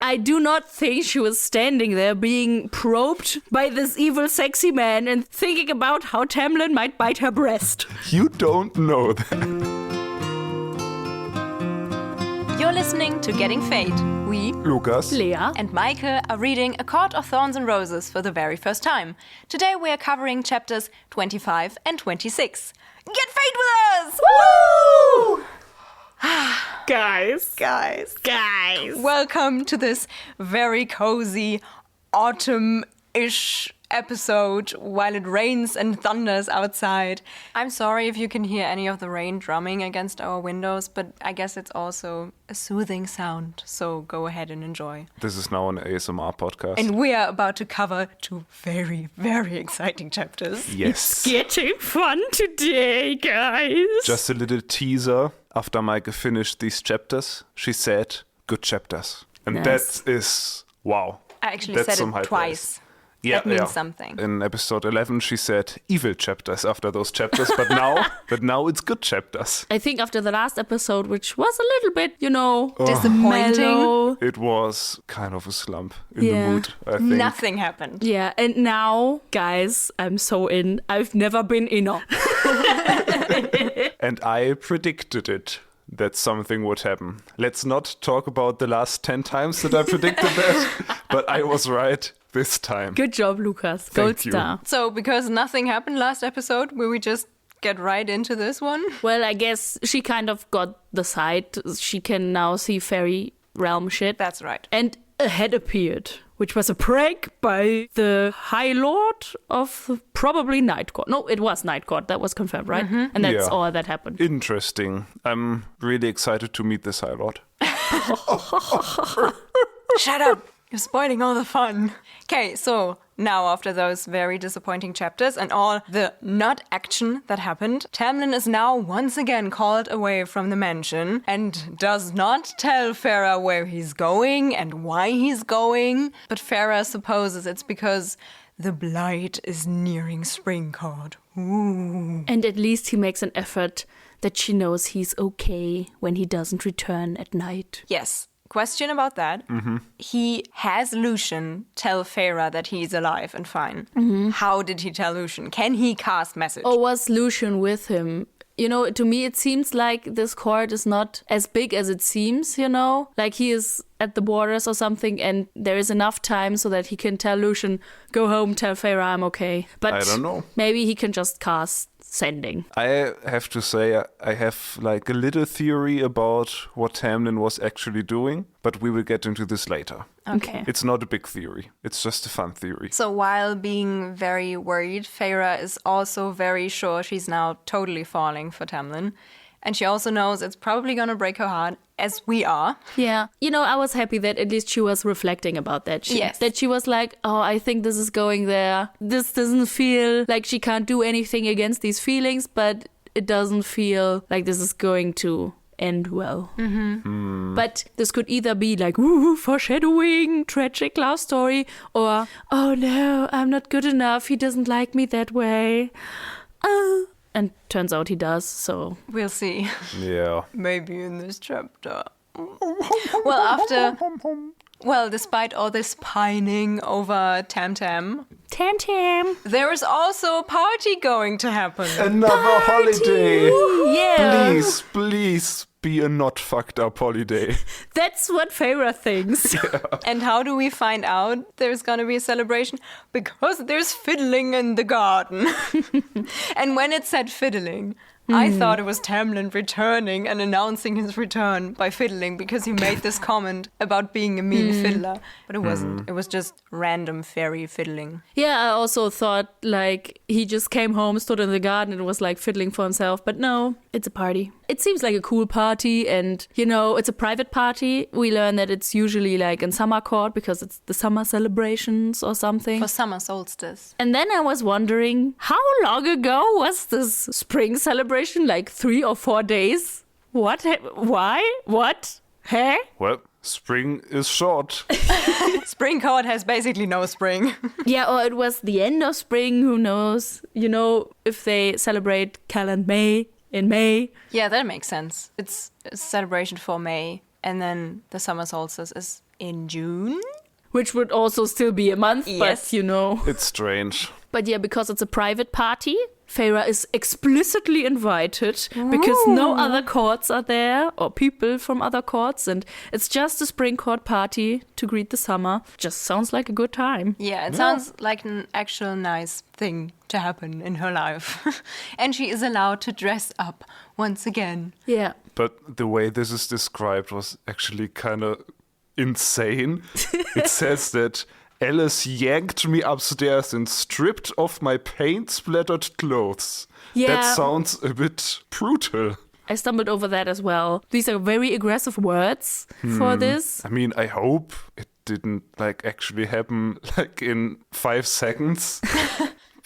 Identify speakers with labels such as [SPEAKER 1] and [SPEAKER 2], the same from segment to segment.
[SPEAKER 1] I do not think she was standing there being probed by this evil sexy man and thinking about how Tamlin might bite her breast.
[SPEAKER 2] You don't know that.
[SPEAKER 3] You're listening to Getting Fae'd. We,
[SPEAKER 2] Lukas,
[SPEAKER 1] Lea,
[SPEAKER 3] and Meike are reading A Court of Thorns and Roses for the very first time. Today we are covering chapters 25 and 26. Get Fae'd with us!
[SPEAKER 1] Woo! Guys.
[SPEAKER 3] Welcome to this very cozy autumn-ish episode while it rains and thunders outside. I'm sorry if you can hear any of the rain drumming against our windows, but I guess it's also a soothing sound, so go ahead and enjoy.
[SPEAKER 2] this is now an ASMR podcast.
[SPEAKER 3] And we are about to cover two very, very exciting chapters.
[SPEAKER 2] Yes.
[SPEAKER 1] Getting fun today, guys.
[SPEAKER 2] Just a little teaser. After Meike finished these chapters, she said, good chapters. And
[SPEAKER 1] Nice.
[SPEAKER 2] that is, wow.
[SPEAKER 3] I actually
[SPEAKER 2] That's
[SPEAKER 3] said
[SPEAKER 2] some
[SPEAKER 3] it
[SPEAKER 2] high
[SPEAKER 3] twice.
[SPEAKER 2] praise. Yeah,
[SPEAKER 3] That means something.
[SPEAKER 2] In episode 11, she said evil chapters after those chapters, but now it's good chapters.
[SPEAKER 1] I think after the last episode, which was a little bit,
[SPEAKER 3] Disappointing.
[SPEAKER 1] mellow.
[SPEAKER 2] It was kind of a slump in
[SPEAKER 1] Yeah.
[SPEAKER 2] the mood, I think.
[SPEAKER 3] Nothing happened.
[SPEAKER 1] Yeah, and now, guys, I'm so in. I've never been inner.
[SPEAKER 2] And I predicted it, that something would happen. Let's not talk about the last 10 times that I predicted that, but I was right this time.
[SPEAKER 1] Good job, Lukas.
[SPEAKER 2] Thank
[SPEAKER 1] Gold
[SPEAKER 2] you.
[SPEAKER 1] star.
[SPEAKER 3] So, because nothing happened last episode, will we just get right into this one?
[SPEAKER 1] Well, I guess she kind of got the sight. She can now see fairy realm shit.
[SPEAKER 3] That's right.
[SPEAKER 1] And a head appeared, which was a prank by the High Lord of probably Night Court. No, it was Night Court. That was confirmed, right? And that's
[SPEAKER 2] Yeah.
[SPEAKER 1] all that happened.
[SPEAKER 2] Interesting. I'm really excited to meet this High Lord.
[SPEAKER 3] Shut up! You're spoiling all the fun. Okay, so now after those very disappointing chapters and all the not action that happened, Tamlin is now once again called away from the mansion and does not tell Feyre where he's going and why he's going. But Feyre supposes it's because the blight is nearing Springcourt. Ooh.
[SPEAKER 1] And at least he makes an effort that she knows he's okay when he doesn't return at night.
[SPEAKER 3] Yes. Question about that. He has Lucian tell Feyre that he's alive and fine. How did he tell Lucian? Can he cast message?
[SPEAKER 1] Or was Lucian with him? To me, it seems like this court is not as big as it seems, Like he is at the borders or something, and there is enough time so that he can tell Lucian, go home, tell Feyre I'm okay. But
[SPEAKER 2] I don't know.
[SPEAKER 1] Maybe he can just cast sending.
[SPEAKER 2] I have to say, I have like a little theory about what Tamlin was actually doing, but we will get into this later.
[SPEAKER 1] Okay.
[SPEAKER 2] It's not a big theory. It's just a fun theory.
[SPEAKER 3] So while being very worried, Feyre is also very sure she's now totally falling for Tamlin. And she also knows it's probably going to break her heart, as we are.
[SPEAKER 1] Yeah. I was happy that at least she was reflecting about that.
[SPEAKER 3] Yes.
[SPEAKER 1] That she was like, oh, I think this is going there. This doesn't feel like she can't do anything against these feelings, but it doesn't feel like this is going to end well. But this could either be like, woo, foreshadowing, tragic love story, or, oh no, I'm not good enough. He doesn't like me that way. And turns out he does, so...
[SPEAKER 3] We'll see.
[SPEAKER 2] Yeah.
[SPEAKER 3] Maybe in this chapter. Despite all this pining over Tam,
[SPEAKER 1] Tam.
[SPEAKER 3] there is also a party going to happen.
[SPEAKER 2] Another holiday.
[SPEAKER 1] Yeah.
[SPEAKER 2] Please be a not fucked up holiday.
[SPEAKER 1] That's what Feyre thinks.
[SPEAKER 3] And how do we find out there's gonna be a celebration? Because there's fiddling in the garden. And when it said fiddling, I thought it was Tamlin returning and announcing his return by fiddling because he made this comment about being a mean fiddler. But it wasn't. It was just random fairy fiddling.
[SPEAKER 1] Yeah, I also thought like he just came home, stood in the garden and was like fiddling for himself. But no, it's a party. It seems like a cool party and, it's a private party. We learn that it's usually like in summer court because it's the summer celebrations or something.
[SPEAKER 3] For summer solstice.
[SPEAKER 1] And then I was wondering, how long ago was this spring celebration? Like 3 or 4 days? What? Why? What? Hey?
[SPEAKER 2] Well, spring is short.
[SPEAKER 3] Springcourt has basically no spring.
[SPEAKER 1] Yeah, or it was the end of spring, who knows? If they celebrate Cal and May in May.
[SPEAKER 3] Yeah, that makes sense. It's a celebration for May, and then the summer solstice is in June.
[SPEAKER 1] Which would also still be a month,
[SPEAKER 3] Yes.
[SPEAKER 1] but
[SPEAKER 2] It's strange.
[SPEAKER 1] But yeah, because it's a private party, Feyre is explicitly invited because no other courts are there or people from other courts, and it's just a spring court party to greet the summer. Just sounds like a good time.
[SPEAKER 3] Yeah, it sounds like an actual nice thing to happen in her life. And she is allowed to dress up once again.
[SPEAKER 1] Yeah.
[SPEAKER 2] But the way this is described was actually kind of insane. It says that Alice yanked me upstairs and stripped off my paint-splattered clothes.
[SPEAKER 1] Yeah.
[SPEAKER 2] That sounds a bit brutal.
[SPEAKER 1] I stumbled over that as well. These are very aggressive words for this.
[SPEAKER 2] I mean, I hope it didn't actually happen in 5 seconds.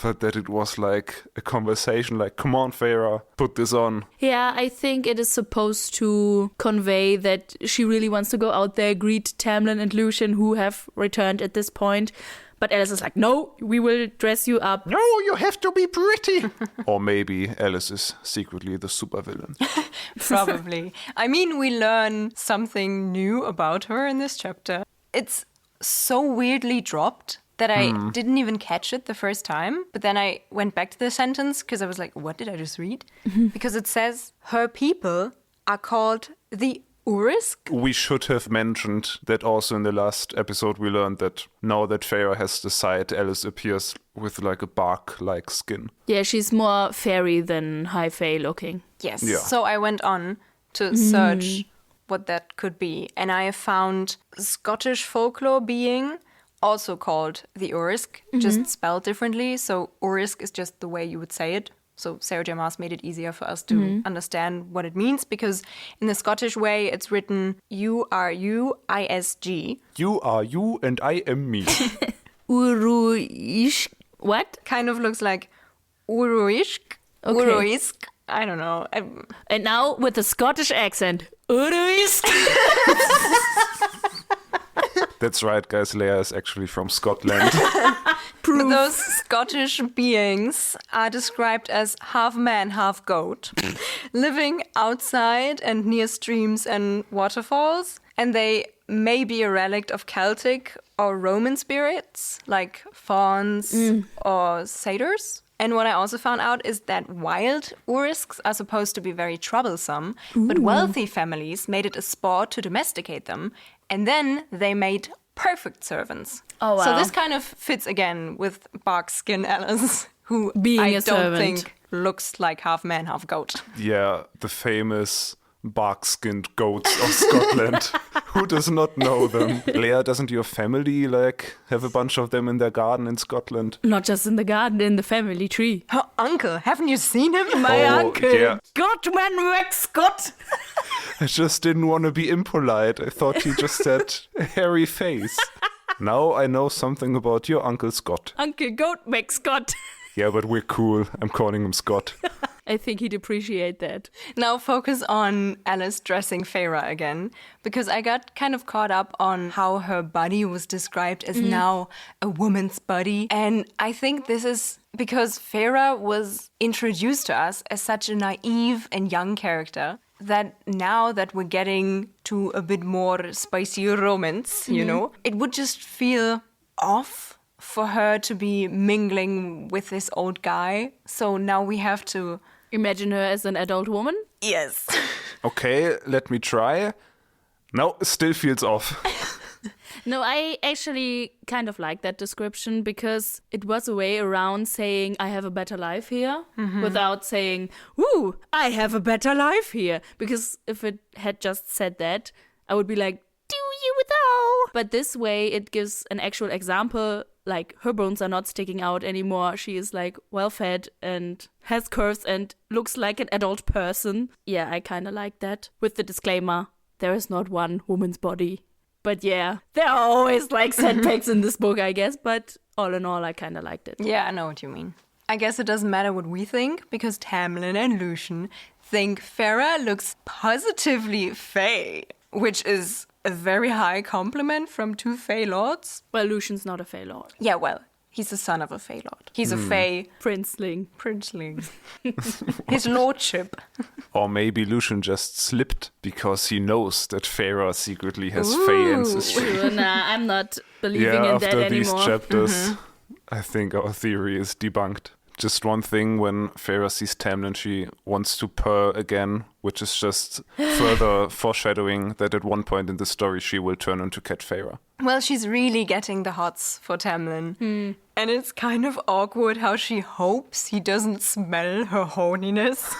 [SPEAKER 2] But that it was a conversation come on, Feyre, put this on.
[SPEAKER 1] Yeah, I think it is supposed to convey that she really wants to go out there, greet Tamlin and Lucien, who have returned at this point. But Alice is like, no, we will dress you up.
[SPEAKER 2] No, you have to be pretty. Or maybe Alice is secretly the supervillain.
[SPEAKER 3] Probably. I mean, we learn something new about her in this chapter. It's so weirdly dropped that I didn't even catch it the first time. But then I went back to the sentence because I was like, what did I just read? Because it says, her people are called the Urisk.
[SPEAKER 2] We should have mentioned that also in the last episode we learned that now that Feyre has the sight, Alice appears with a bark-like skin.
[SPEAKER 1] Yeah, she's more fairy than high fae looking.
[SPEAKER 3] Yes.
[SPEAKER 2] Yeah.
[SPEAKER 3] So I went on to search what that could be. And I found Scottish folklore being also called the Urisk, just spelled differently. So Urisk is just the way you would say it. So Sarah J. Maas made it easier for us to understand what it means, because in the Scottish way, it's written U-R-U-I-S-G.
[SPEAKER 2] You are you and I am me.
[SPEAKER 1] Uruish. What?
[SPEAKER 3] Kind of looks like Uruishk.
[SPEAKER 1] Okay.
[SPEAKER 3] Uruisk. I don't know.
[SPEAKER 1] And now with a Scottish accent. Uruisk.
[SPEAKER 2] That's right, guys. Lea is actually from Scotland.
[SPEAKER 3] But those Scottish beings are described as half man, half goat, living outside and near streams and waterfalls. And they may be a relic of Celtic or Roman spirits, like fauns or satyrs. And what I also found out is that wild Urisks are supposed to be very troublesome, but wealthy families made it a sport to domesticate them, and then they made perfect servants.
[SPEAKER 1] Oh, wow.
[SPEAKER 3] So this kind of fits again with Bark Skin Alice, who
[SPEAKER 1] Being
[SPEAKER 3] I
[SPEAKER 1] a
[SPEAKER 3] don't
[SPEAKER 1] servant.
[SPEAKER 3] think looks like half man, half goat.
[SPEAKER 2] Yeah, the famous bark-skinned goats of Scotland. Who does not know them? Lea, doesn't your family have a bunch of them in their garden in Scotland?
[SPEAKER 1] Not just in the garden, in the family tree.
[SPEAKER 3] Her uncle, haven't you seen him?
[SPEAKER 1] My
[SPEAKER 2] Oh,
[SPEAKER 1] uncle,
[SPEAKER 2] yeah.
[SPEAKER 1] Goat McScott.
[SPEAKER 2] I just didn't want to be impolite. I thought he just had a hairy face. Now I know something about your Uncle Scott.
[SPEAKER 1] Uncle Goat McScott.
[SPEAKER 2] Yeah, but we're cool. I'm calling him Scott.
[SPEAKER 1] I think he'd appreciate that.
[SPEAKER 3] Now focus on Alice dressing Feyre again, because I got kind of caught up on how her body was described as now a woman's body. And I think this is because Feyre was introduced to us as such a naive and young character, that now that we're getting to a bit more spicy romance, you know, it would just feel off for her to be mingling with this old guy. So now we have to...
[SPEAKER 1] Imagine her as an adult woman.
[SPEAKER 3] Yes.
[SPEAKER 2] Okay, let me try. No, still feels off.
[SPEAKER 1] No, I actually kind of like that description because it was a way around saying I have a better life here without saying, ooh, I have a better life here. Because if it had just said that, I would be like, do you though? But this way it gives an actual example, like her bones are not sticking out anymore. She is well fed and has curves and looks like an adult person. Yeah, I kind of like that. With the disclaimer, there is not one woman's body. But yeah, there are always setbacks in this book, I guess. But all in all, I kind of liked it.
[SPEAKER 3] Yeah, I know what you mean. I guess it doesn't matter what we think, because Tamlin and Lucien think Feyre looks positively Fae, which is a very high compliment from two Fae lords.
[SPEAKER 1] Well, Lucien's not a Fae Lord.
[SPEAKER 3] Yeah, well, He's the son of a Fae Lord. He's a Fae
[SPEAKER 1] Princeling.
[SPEAKER 3] His lordship.
[SPEAKER 2] Or maybe Lucian just slipped because he knows that Feyre secretly has Fae ancestry.
[SPEAKER 1] Nah, I'm not believing in that
[SPEAKER 2] after
[SPEAKER 1] anymore.
[SPEAKER 2] these chapters, I think our theory is debunked. Just one thing, when Feyre sees Tamlin, she wants to purr again, which is just further foreshadowing that at one point in the story she will turn into Cat Feyre.
[SPEAKER 3] Well, she's really getting the hots for Tamlin. And it's kind of awkward how she hopes he doesn't smell her horniness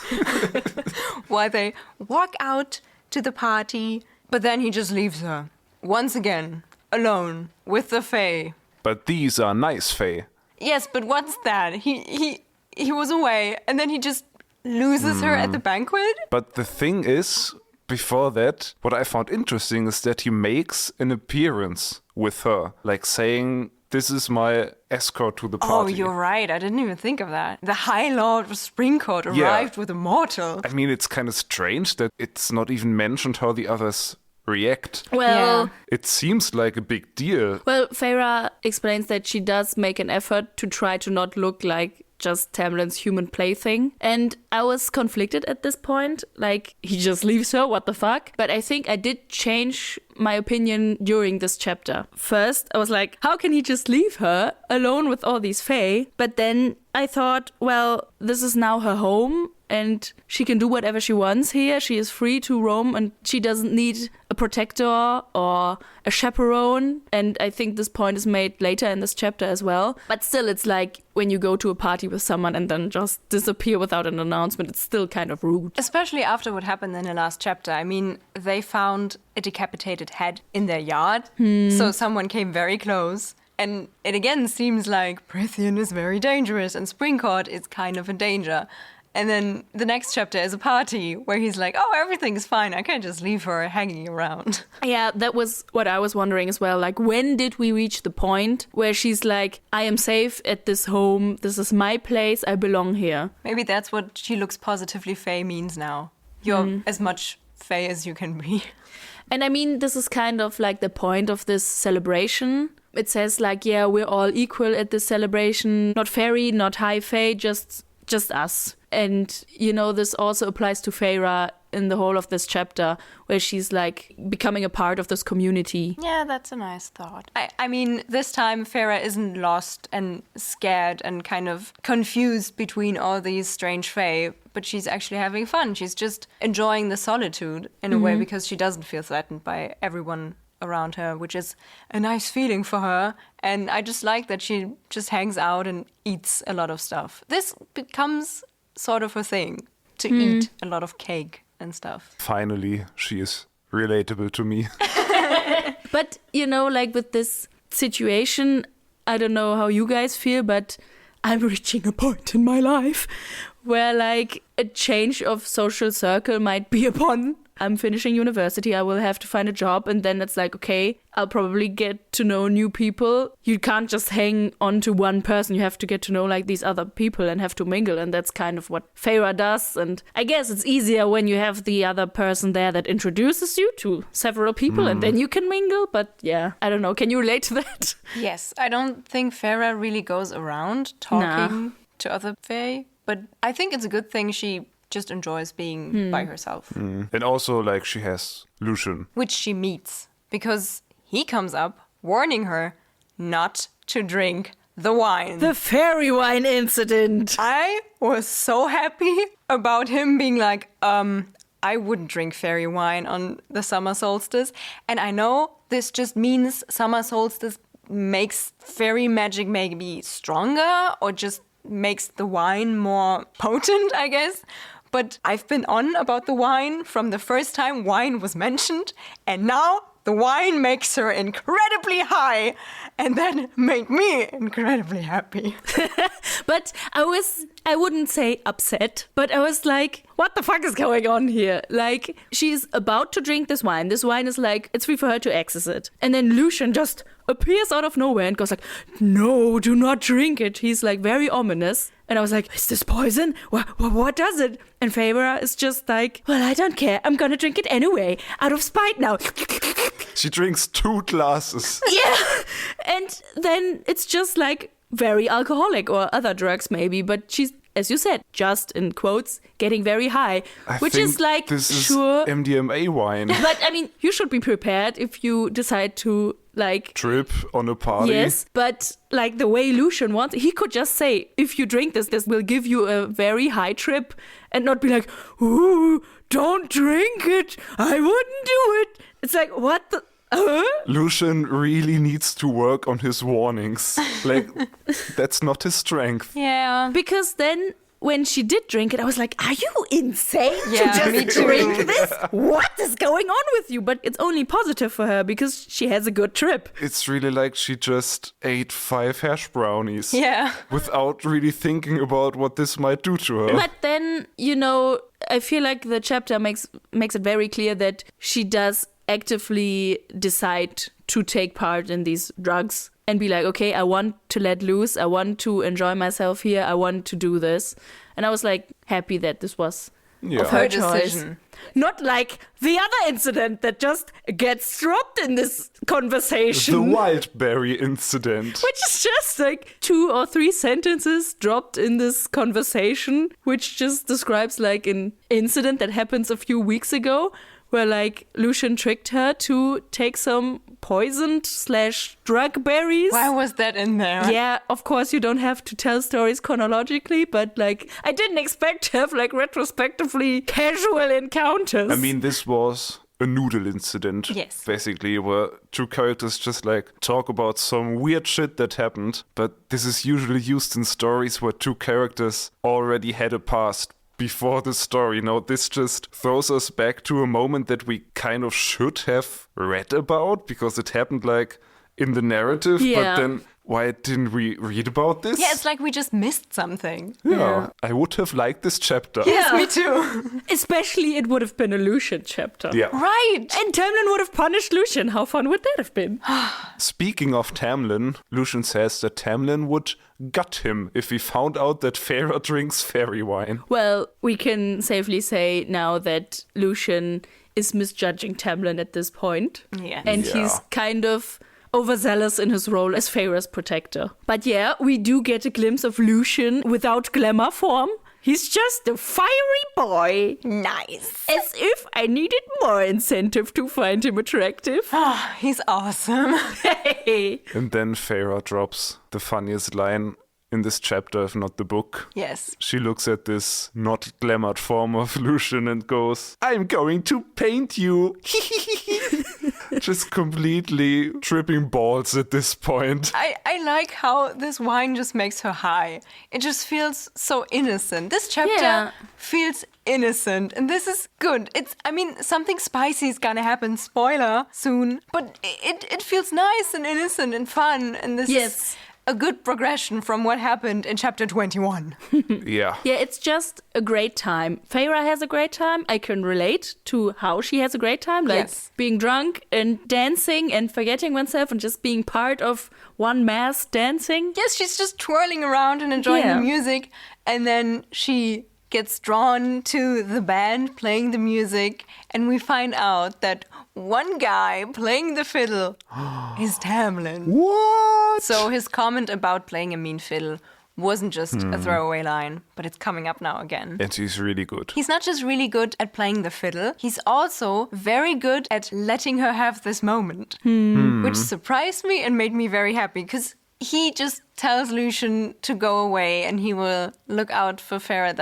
[SPEAKER 3] while they walk out to the party. But then he just leaves her, once again, alone with the Fae.
[SPEAKER 2] But these are nice Fae.
[SPEAKER 3] Yes, but what's that? He was away, and then he just loses her at the banquet?
[SPEAKER 2] But the thing is, before that, what I found interesting is that he makes an appearance with her, like saying, "This is my escort to the party."
[SPEAKER 3] Oh, you're right. I didn't even think of that. The High Lord of Springcourt arrived with a mortal.
[SPEAKER 2] I mean, it's kind of strange that it's not even mentioned how the others react.
[SPEAKER 1] Well,
[SPEAKER 2] It seems like a big deal.
[SPEAKER 1] Well, Feyre explains that she does make an effort to try to not look like just Tamlin's human plaything. And I was conflicted at this point. Like, he just leaves her, what the fuck? But I think I did change my opinion during this chapter. First, I was like, how can he just leave her alone with all these Fae? But then I thought, well, this is now her home. And she can do whatever she wants here. She is free to roam and she doesn't need a protector or a chaperone. And I think this point is made later in this chapter as well. But still, it's like when you go to a party with someone and then just disappear without an announcement, it's still kind of rude.
[SPEAKER 3] Especially after what happened in the last chapter. I mean, they found a decapitated head in their yard. So someone came very close. And it again seems like Prithian is very dangerous and Springcourt is kind of in danger. And then the next chapter is a party where he's like, oh, everything's fine. I can't just leave her hanging around.
[SPEAKER 1] Yeah, that was what I was wondering as well. Like, when did we reach the point where she's like, I am safe at this home. This is my place. I belong here.
[SPEAKER 3] Maybe that's what she looks positively Fae means now. You're as much Fae as you can be.
[SPEAKER 1] And I mean, this is kind of like the point of this celebration. It says like, yeah, we're all equal at this celebration. Not fairy, not high Fae, just us. And, you know, this also applies to Feyre in the whole of this chapter, where she's like becoming a part of this community.
[SPEAKER 3] Yeah, that's a nice thought. I mean, this time Feyre isn't lost and scared and kind of confused between all these strange Fae, but she's actually having fun. She's just enjoying the solitude in a way because she doesn't feel threatened by everyone around her, which is a nice feeling for her. And I just like that she just hangs out and eats a lot of stuff. This becomes sort of a thing, to eat a lot of cake and stuff.
[SPEAKER 2] Finally, she is relatable to me.
[SPEAKER 1] But, you know, like with this situation, I don't know how you guys feel, but I'm reaching a point in my life where like a change of social circle might be upon. I'm finishing university, I will have to find a job, and then it's like, okay, I'll probably get to know new people. You can't just hang on to one person, you have to get to know like these other people and have to mingle, and that's kind of what Feyre does. And I guess it's easier when you have the other person there that introduces you to several people and then you can mingle, but yeah, I don't know, can you relate to that?
[SPEAKER 3] Yes, I don't think Feyre really goes around talking to other Fae, but I think it's a good thing she just enjoys being by herself.
[SPEAKER 2] And also, like, she has Lucian.
[SPEAKER 3] Which she meets, because he comes up warning her not to drink the wine.
[SPEAKER 1] The Faerie Wine incident.
[SPEAKER 3] I was so happy about him being like, I wouldn't drink fairy wine on the summer solstice. And I know this just means summer solstice makes fairy magic maybe stronger or just makes the wine more potent, I guess. But I've been on about the wine from the first time wine was mentioned, and now the wine makes her incredibly high, and that made me incredibly happy.
[SPEAKER 1] But I wouldn't say upset, but I was like, what the fuck is going on here? Like, she's about to drink this wine. This wine is like, it's free for her to access it. And then Lucian just appears out of nowhere and goes like, no, do not drink it. He's like very ominous. And I was like, is this poison? What does it? And Feyre is just like, well, I don't care. I'm gonna drink it anyway, out of spite now.
[SPEAKER 2] She drinks 2 glasses.
[SPEAKER 1] Yeah. And then it's just like very alcoholic or other drugs maybe, but she's, as you said, just in quotes, getting very high, which is like,
[SPEAKER 2] this is
[SPEAKER 1] sure.
[SPEAKER 2] MDMA wine.
[SPEAKER 1] But I mean, you should be prepared if you decide to like
[SPEAKER 2] Trip on a party.
[SPEAKER 1] Yes, but like the way Lucian wants, he could just say, if you drink this, this will give you a very high trip, and not be like, ooh, don't drink it. I wouldn't do it. It's like, what the?
[SPEAKER 2] Lucian really needs to work on his warnings. Like, that's not his strength.
[SPEAKER 3] Yeah.
[SPEAKER 1] Because then when she did drink it, I was like, are you insane
[SPEAKER 3] Yeah,
[SPEAKER 1] to
[SPEAKER 3] me
[SPEAKER 1] just
[SPEAKER 3] too.
[SPEAKER 1] drink this? What is going on with you? But it's only positive for her because she has a good trip.
[SPEAKER 2] It's really like she just ate 5 hash brownies.
[SPEAKER 3] Yeah.
[SPEAKER 2] Without really thinking about what this might do to her.
[SPEAKER 1] But then, you know, I feel like the chapter makes it very clear that she does actively decide to take part in these drugs and be like, okay, I want to let loose. I want to enjoy myself here. I want to do this. And I was like happy that this was of her choice.
[SPEAKER 3] decision.
[SPEAKER 1] Not like the other incident that just gets dropped in this conversation.
[SPEAKER 2] The Wildberry incident.
[SPEAKER 1] Which is just like 2 or 3 sentences dropped in this conversation, which just describes like an incident that happens a few weeks ago, where like Lucian tricked her to take some poisoned / drug berries.
[SPEAKER 3] Why was that in there?
[SPEAKER 1] Yeah, of course you don't have to tell stories chronologically, but like I didn't expect to have like retrospectively casual encounters.
[SPEAKER 2] I mean, this was a noodle incident.
[SPEAKER 3] Yes.
[SPEAKER 2] Basically, where 2 characters just like talk about some weird shit that happened. But this is usually used in stories where 2 characters already had a past before the story. Now, this just throws us back to a moment that we kind of should have read about because it happened like in the narrative.
[SPEAKER 1] Yeah.
[SPEAKER 2] But then why didn't we read about this?
[SPEAKER 3] Yeah, it's like we just missed something.
[SPEAKER 2] Yeah. I would have liked this chapter.
[SPEAKER 3] Yes, me too.
[SPEAKER 1] Especially it would have been a Lucian chapter.
[SPEAKER 2] Yeah.
[SPEAKER 3] Right.
[SPEAKER 1] And Tamlin would have punished Lucian. How fun would that have been?
[SPEAKER 2] Speaking of Tamlin, Lucian says that Tamlin would gut him if he found out that Feyre drinks Faerie Wine.
[SPEAKER 1] Well, we can safely say now that Lucian is misjudging Tamlin at this point.
[SPEAKER 3] Yes.
[SPEAKER 1] And
[SPEAKER 2] Yeah.
[SPEAKER 1] he's kind of overzealous in his role as Feyre's protector. But yeah, we do get a glimpse of Lucian without glamour form. He's just a fiery boy.
[SPEAKER 3] Nice.
[SPEAKER 1] As if I needed more incentive to find him attractive.
[SPEAKER 3] Ah, he's awesome.
[SPEAKER 1] Hey.
[SPEAKER 2] And then Feyre drops the funniest line in this chapter, if not the book.
[SPEAKER 3] Yes.
[SPEAKER 2] She looks at this not glamored form of Lucian and goes, I'm going to paint you. Just completely tripping balls at this point.
[SPEAKER 3] I like how this wine just makes her high. It just feels so innocent. This chapter
[SPEAKER 1] Yeah.
[SPEAKER 3] feels innocent, and this is good. I mean, something spicy is gonna happen, spoiler, soon. But it feels nice and innocent and fun, and this
[SPEAKER 1] Yes.
[SPEAKER 3] is a good progression from what happened in chapter 21.
[SPEAKER 2] Yeah.
[SPEAKER 1] Yeah, it's just a great time. Feyre has a great time. I can relate to how she has a great time. Like
[SPEAKER 3] Yes.
[SPEAKER 1] being drunk and dancing and forgetting oneself and just being part of one mass dancing.
[SPEAKER 3] Yes, she's just twirling around and enjoying
[SPEAKER 1] Yeah.
[SPEAKER 3] the music, and then she gets drawn to the band playing the music, and we find out that one guy playing the fiddle is Tamlin.
[SPEAKER 2] What?
[SPEAKER 3] So his comment about playing a mean fiddle wasn't just a throwaway line, but it's coming up now again.
[SPEAKER 2] And he's really good.
[SPEAKER 3] He's not just really good at playing the fiddle, he's also very good at letting her have this moment, which surprised me and made me very happy, because he just tells Lucian to go away and he will look out for Feyre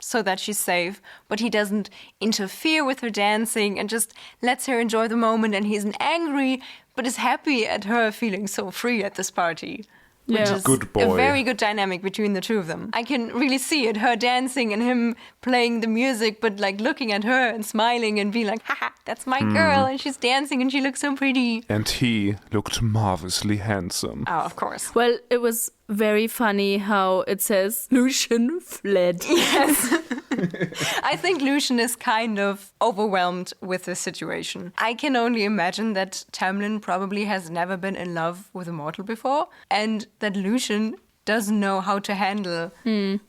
[SPEAKER 3] so that she's safe, but he doesn't interfere with her dancing and just lets her enjoy the moment, and he isn't angry, but is happy at her feeling so free at this party. Which
[SPEAKER 1] Yeah.
[SPEAKER 3] is
[SPEAKER 2] Good boy.
[SPEAKER 3] a very good dynamic between the 2 of them. I can really see it, her dancing and him playing the music, but like looking at her and smiling and being like, haha, that's my girl, and she's dancing and she looks so pretty.
[SPEAKER 2] And he looked marvelously handsome.
[SPEAKER 3] Oh, of course.
[SPEAKER 1] Well, it was very funny how it says Lucian fled.
[SPEAKER 3] Yes. I think Lucian is kind of overwhelmed with this situation. I can only imagine that Tamlin probably has never been in love with a mortal before, and that Lucian doesn't know how to handle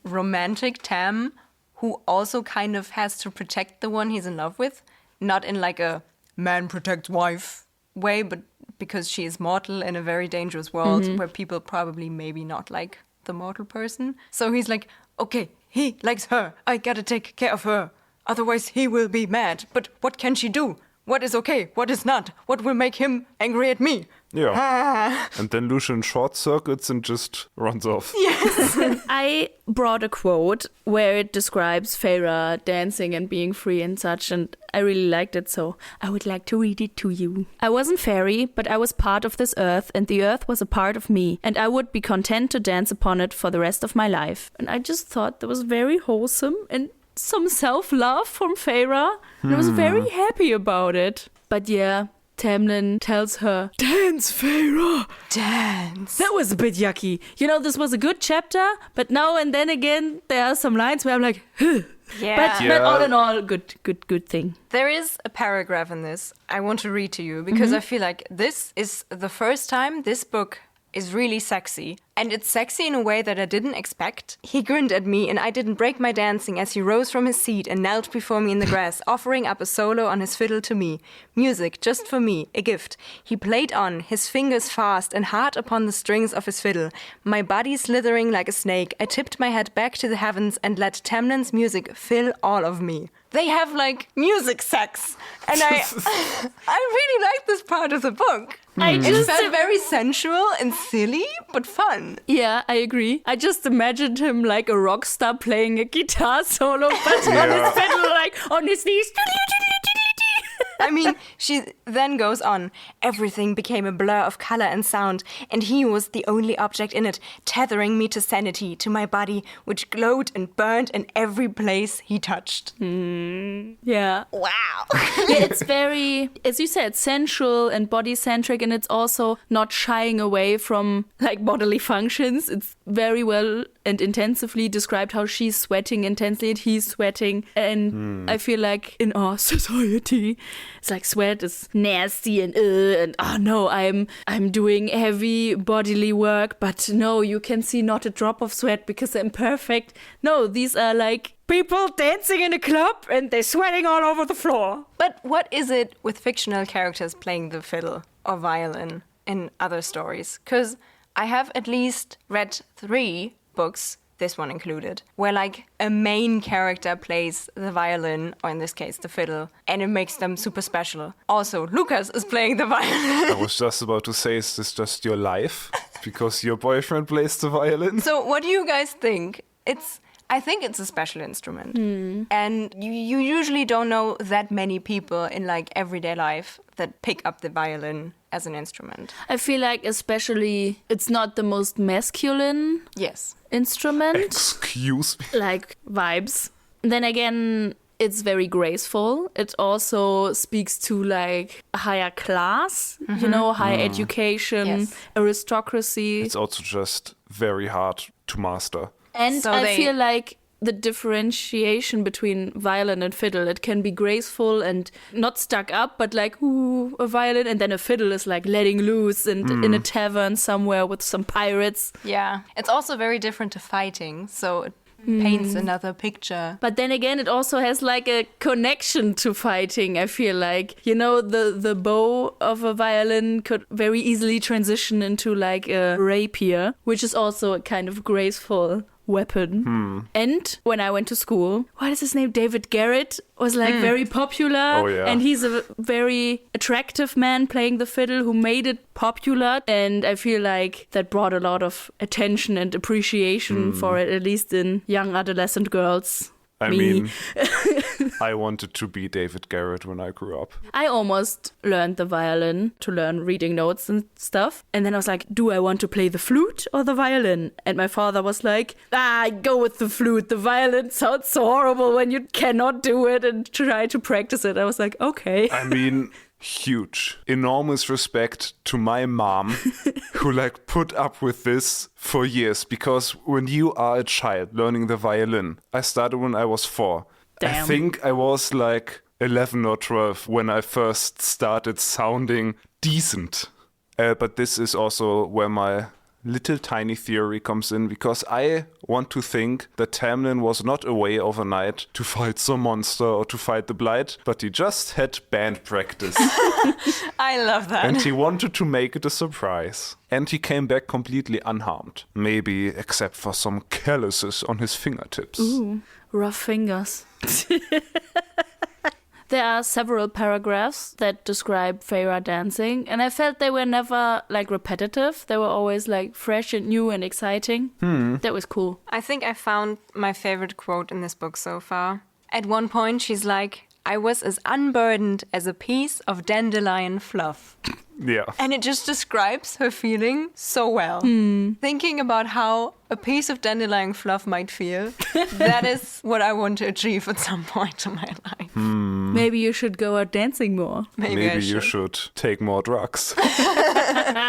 [SPEAKER 3] romantic Tam, who also kind of has to protect the one he's in love with, not in like a man protects wife way, but because she is mortal in a very dangerous world where people probably maybe not like the mortal person. So he's like, okay, he likes her. I gotta take care of her. Otherwise he will be mad. But what can she do? What is okay? What is not? What will make him angry at me?
[SPEAKER 2] Yeah. And then Lucian short circuits and just runs off.
[SPEAKER 3] Yes.
[SPEAKER 1] I brought a quote where it describes Feyre dancing and being free and such, and I really liked it, so I would like to read it to you. I wasn't fairy, but I was part of this earth, and the earth was a part of me, and I would be content to dance upon it for the rest of my life. And I just thought that was very wholesome and some self-love from Feyre, and I was very happy about it. But yeah, Tamlin tells her, dance, Feyre!
[SPEAKER 3] Dance.
[SPEAKER 1] That was a bit yucky. You know, this was a good chapter, but now and then again, there are some lines where I'm like, huh.
[SPEAKER 3] Yeah.
[SPEAKER 1] But all in all, good thing.
[SPEAKER 3] There is a paragraph in this I want to read to you because I feel like this is the first time this book is really sexy. And it's sexy in a way that I didn't expect. He grinned at me and I didn't break my dancing as he rose from his seat and knelt before me in the grass, offering up a solo on his fiddle to me. Music, just for me, a gift. He played on, his fingers fast and hard upon the strings of his fiddle. My body slithering like a snake, I tipped my head back to the heavens and let Tamlin's music fill all of me. They have, like, music sex. And I really like this part of the book. It felt very sensual and silly, but fun.
[SPEAKER 1] Yeah, I agree. I just imagined him like a rock star playing a guitar solo, but on his fiddle, like on his knees.
[SPEAKER 3] I mean, she then goes on. Everything became a blur of color and sound, and he was the only object in it, tethering me to sanity, to my body, which glowed and burned in every place he touched.
[SPEAKER 1] Yeah.
[SPEAKER 3] Wow.
[SPEAKER 1] Yeah, it's very, as you said, sensual and body-centric, and it's also not shying away from like bodily functions. It's very well and intensively described how she's sweating intensely and he's sweating. And I feel like in our society, it's like sweat is nasty and oh no, I'm doing heavy bodily work, but no, you can see not a drop of sweat because I'm perfect. No, these are like people dancing in a club and they're sweating all over the floor.
[SPEAKER 3] But what is it with fictional characters playing the fiddle or violin in other stories? Because I have at least read 3 books, this one included, where like a main character plays the violin, or in this case the fiddle, and it makes them super special. Also, Lukas is playing the violin.
[SPEAKER 2] I was just about to say, is this just your life? Because your boyfriend plays the violin?
[SPEAKER 3] So what do you guys think? I think it's a special instrument. And you usually don't know that many people in like everyday life that pick up the violin as an instrument.
[SPEAKER 1] I feel like especially it's not the most masculine instrument.
[SPEAKER 2] Excuse me.
[SPEAKER 1] Like vibes. Then again, it's very graceful. It also speaks to like a higher class, you know, higher education, aristocracy.
[SPEAKER 2] It's also just very hard to master.
[SPEAKER 1] And so I feel like the differentiation between violin and fiddle, it can be graceful and not stuck up, but like, ooh, a violin, and then a fiddle is like letting loose and in a tavern somewhere with some pirates.
[SPEAKER 3] Yeah. It's also very different to fighting, so it paints another picture.
[SPEAKER 1] But then again, it also has like a connection to fighting, I feel like. You know, the bow of a violin could very easily transition into like a rapier, which is also a kind of graceful weapon. And when I went to school, what is his name? David Garrett was like very popular.
[SPEAKER 2] Oh, yeah.
[SPEAKER 1] And he's a very attractive man playing the fiddle who made it popular. And I feel like that brought a lot of attention and appreciation for it, at least in young adolescent girls.
[SPEAKER 2] I mean, I wanted to be David Garrett when I grew up.
[SPEAKER 1] I almost learned the violin to learn reading notes and stuff. And then I was like, do I want to play the flute or the violin? And my father was like, go with the flute. The violin sounds so horrible when you cannot do it and try to practice it. I was like, okay.
[SPEAKER 2] I mean, huge, enormous respect to my mom who like put up with this for years, because when you are a child learning the violin, I started when I was 4.
[SPEAKER 1] Damn.
[SPEAKER 2] I think I was like 11 or 12 when I first started sounding decent. But this is also where my little tiny theory comes in, because I want to think that Tamlin was not away overnight to fight some monster or to fight the Blight, but he just had band practice.
[SPEAKER 3] I love that.
[SPEAKER 2] And he wanted to make it a surprise. And he came back completely unharmed. Maybe except for some calluses on his fingertips.
[SPEAKER 1] Ooh, rough fingers. There are several paragraphs that describe Feyre dancing, and I felt they were never like repetitive. They were always like fresh and new and exciting. That was cool.
[SPEAKER 3] I think I found my favorite quote in this book so far. At one point, she's like, I was as unburdened as a piece of dandelion fluff.
[SPEAKER 2] Yeah.
[SPEAKER 3] And it just describes her feeling so well. Thinking about how a piece of dandelion fluff might feel, that is what I want to achieve at some point in my life.
[SPEAKER 1] Maybe you should go out dancing more.
[SPEAKER 3] Maybe I
[SPEAKER 2] you should take more drugs.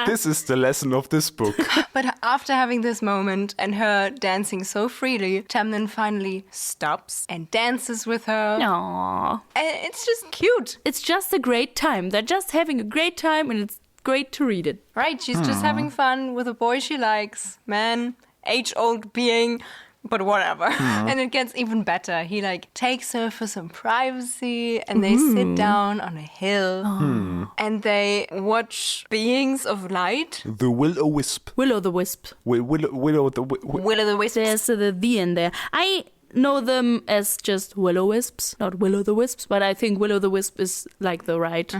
[SPEAKER 2] This is the lesson of this book.
[SPEAKER 3] But after having this moment and her dancing so freely, Tamlin finally stops and dances with her.
[SPEAKER 1] Aww.
[SPEAKER 3] And it's just cute.
[SPEAKER 1] It's just a great time. They're just having a great time, and it's great to read it.
[SPEAKER 3] Right, she's just having fun with a boy she likes. Man, age-old being, but whatever. And it gets even better. He like takes her for some privacy, and they sit down on a hill, and they watch beings of light.
[SPEAKER 2] The Will-O-Wisp.
[SPEAKER 1] Will-O-the-Wisp.
[SPEAKER 3] Will-O-the-Wisp.
[SPEAKER 1] There's the in there. I know them as just Will-O-Wisps, not Will-O-the-Wisps, but I think Will-O-the-Wisp is like the right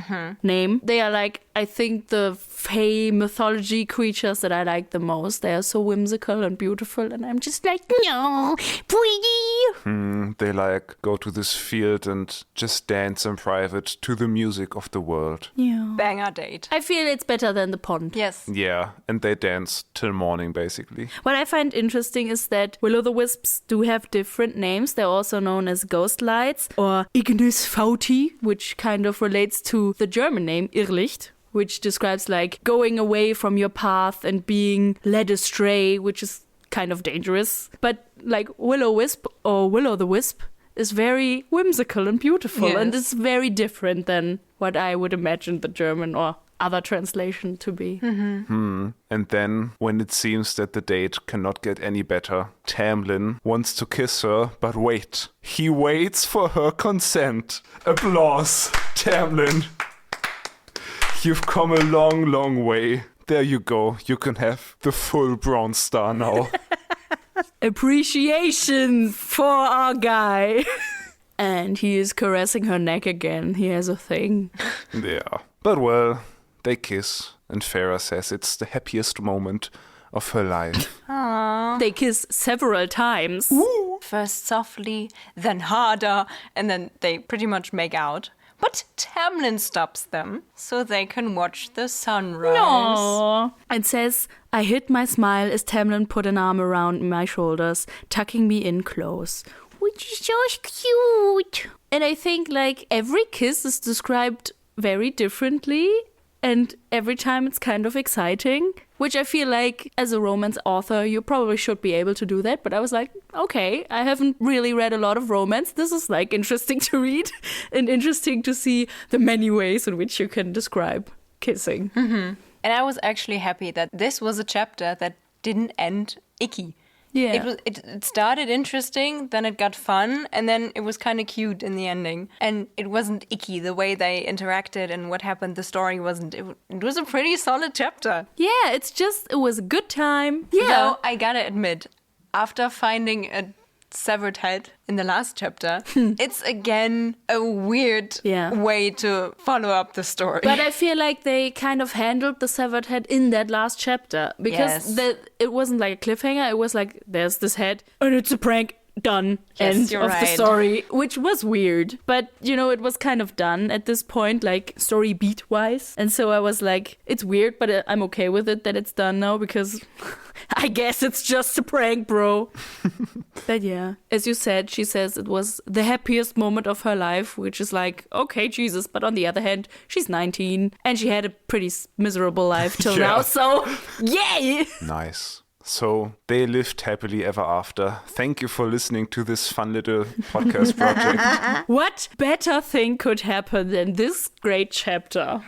[SPEAKER 1] name. They are like, I think, the Fae mythology creatures that I like the most. They are so whimsical and beautiful, and I'm just like, no, pretty.
[SPEAKER 2] They like go to this field and just dance in private to the music of the world.
[SPEAKER 1] Yeah.
[SPEAKER 3] Banger date.
[SPEAKER 1] I feel it's better than the pond.
[SPEAKER 3] Yes.
[SPEAKER 2] Yeah, and they dance till morning, basically.
[SPEAKER 1] What I find interesting is that Will-O-the-Wisps do have different names. They're also known as ghost lights or Ignis Fauti, which kind of relates to the German name Irrlicht, which describes like going away from your path and being led astray, which is kind of dangerous. But like Will-O-Wisp or Will-O-the-Wisp is very whimsical and beautiful,
[SPEAKER 3] Yes.
[SPEAKER 1] and it's very different than what I would imagine the German or other translation to be.
[SPEAKER 2] And then, when it seems that the date cannot get any better, Tamlin wants to kiss her, but wait. He waits for her consent. Applause, Tamlin. You've come a long, long way. There you go. You can have the full brown star now.
[SPEAKER 1] Appreciation for our guy. And he is caressing her neck again. He has a thing.
[SPEAKER 2] Yeah. But well, they kiss, and Feyre says it's the happiest moment of her life.
[SPEAKER 1] They kiss several times.
[SPEAKER 3] First softly, then harder, and then they pretty much make out. But Tamlin stops them so they can watch the sunrise.
[SPEAKER 1] Aww. And says, I hid my smile as Tamlin put an arm around my shoulders, tucking me in close. Which is so cute. And I think like every kiss is described very differently, and every time it's kind of exciting, which I feel like as a romance author you probably should be able to do that. But I was like, okay, I haven't really read a lot of romance. This is like interesting to read and interesting to see the many ways in which you can describe kissing.
[SPEAKER 3] And I was actually happy that this was a chapter that didn't end icky.
[SPEAKER 1] Yeah.
[SPEAKER 3] It started interesting, then it got fun, and then it was kind of cute in the ending. And it wasn't icky the way they interacted and what happened. The story wasn't. It was a pretty solid chapter.
[SPEAKER 1] Yeah, it was a good time. Yeah.
[SPEAKER 3] Though I gotta admit, after finding a severed head in the last chapter, it's again a weird way to follow up the story.
[SPEAKER 1] But I feel like they kind of handled the severed head in that last chapter, because it wasn't like a cliffhanger. It was like, there's this head and it's a prank. Done.
[SPEAKER 3] Yes,
[SPEAKER 1] End
[SPEAKER 3] you're
[SPEAKER 1] of the
[SPEAKER 3] right.
[SPEAKER 1] story, which was weird. But, you know, it was kind of done at this point, like story beat wise. And so I was like, it's weird, but I'm okay with it that it's done now, because I guess it's just a prank, bro. But yeah, as you said, she says it was the happiest moment of her life, which is like, okay, Jesus. But on the other hand, she's 19 and she had a pretty miserable life till now. So, yay!
[SPEAKER 2] Nice. So they lived happily ever after. Thank you for listening to this fun little podcast project.
[SPEAKER 1] What better thing could happen than this great chapter?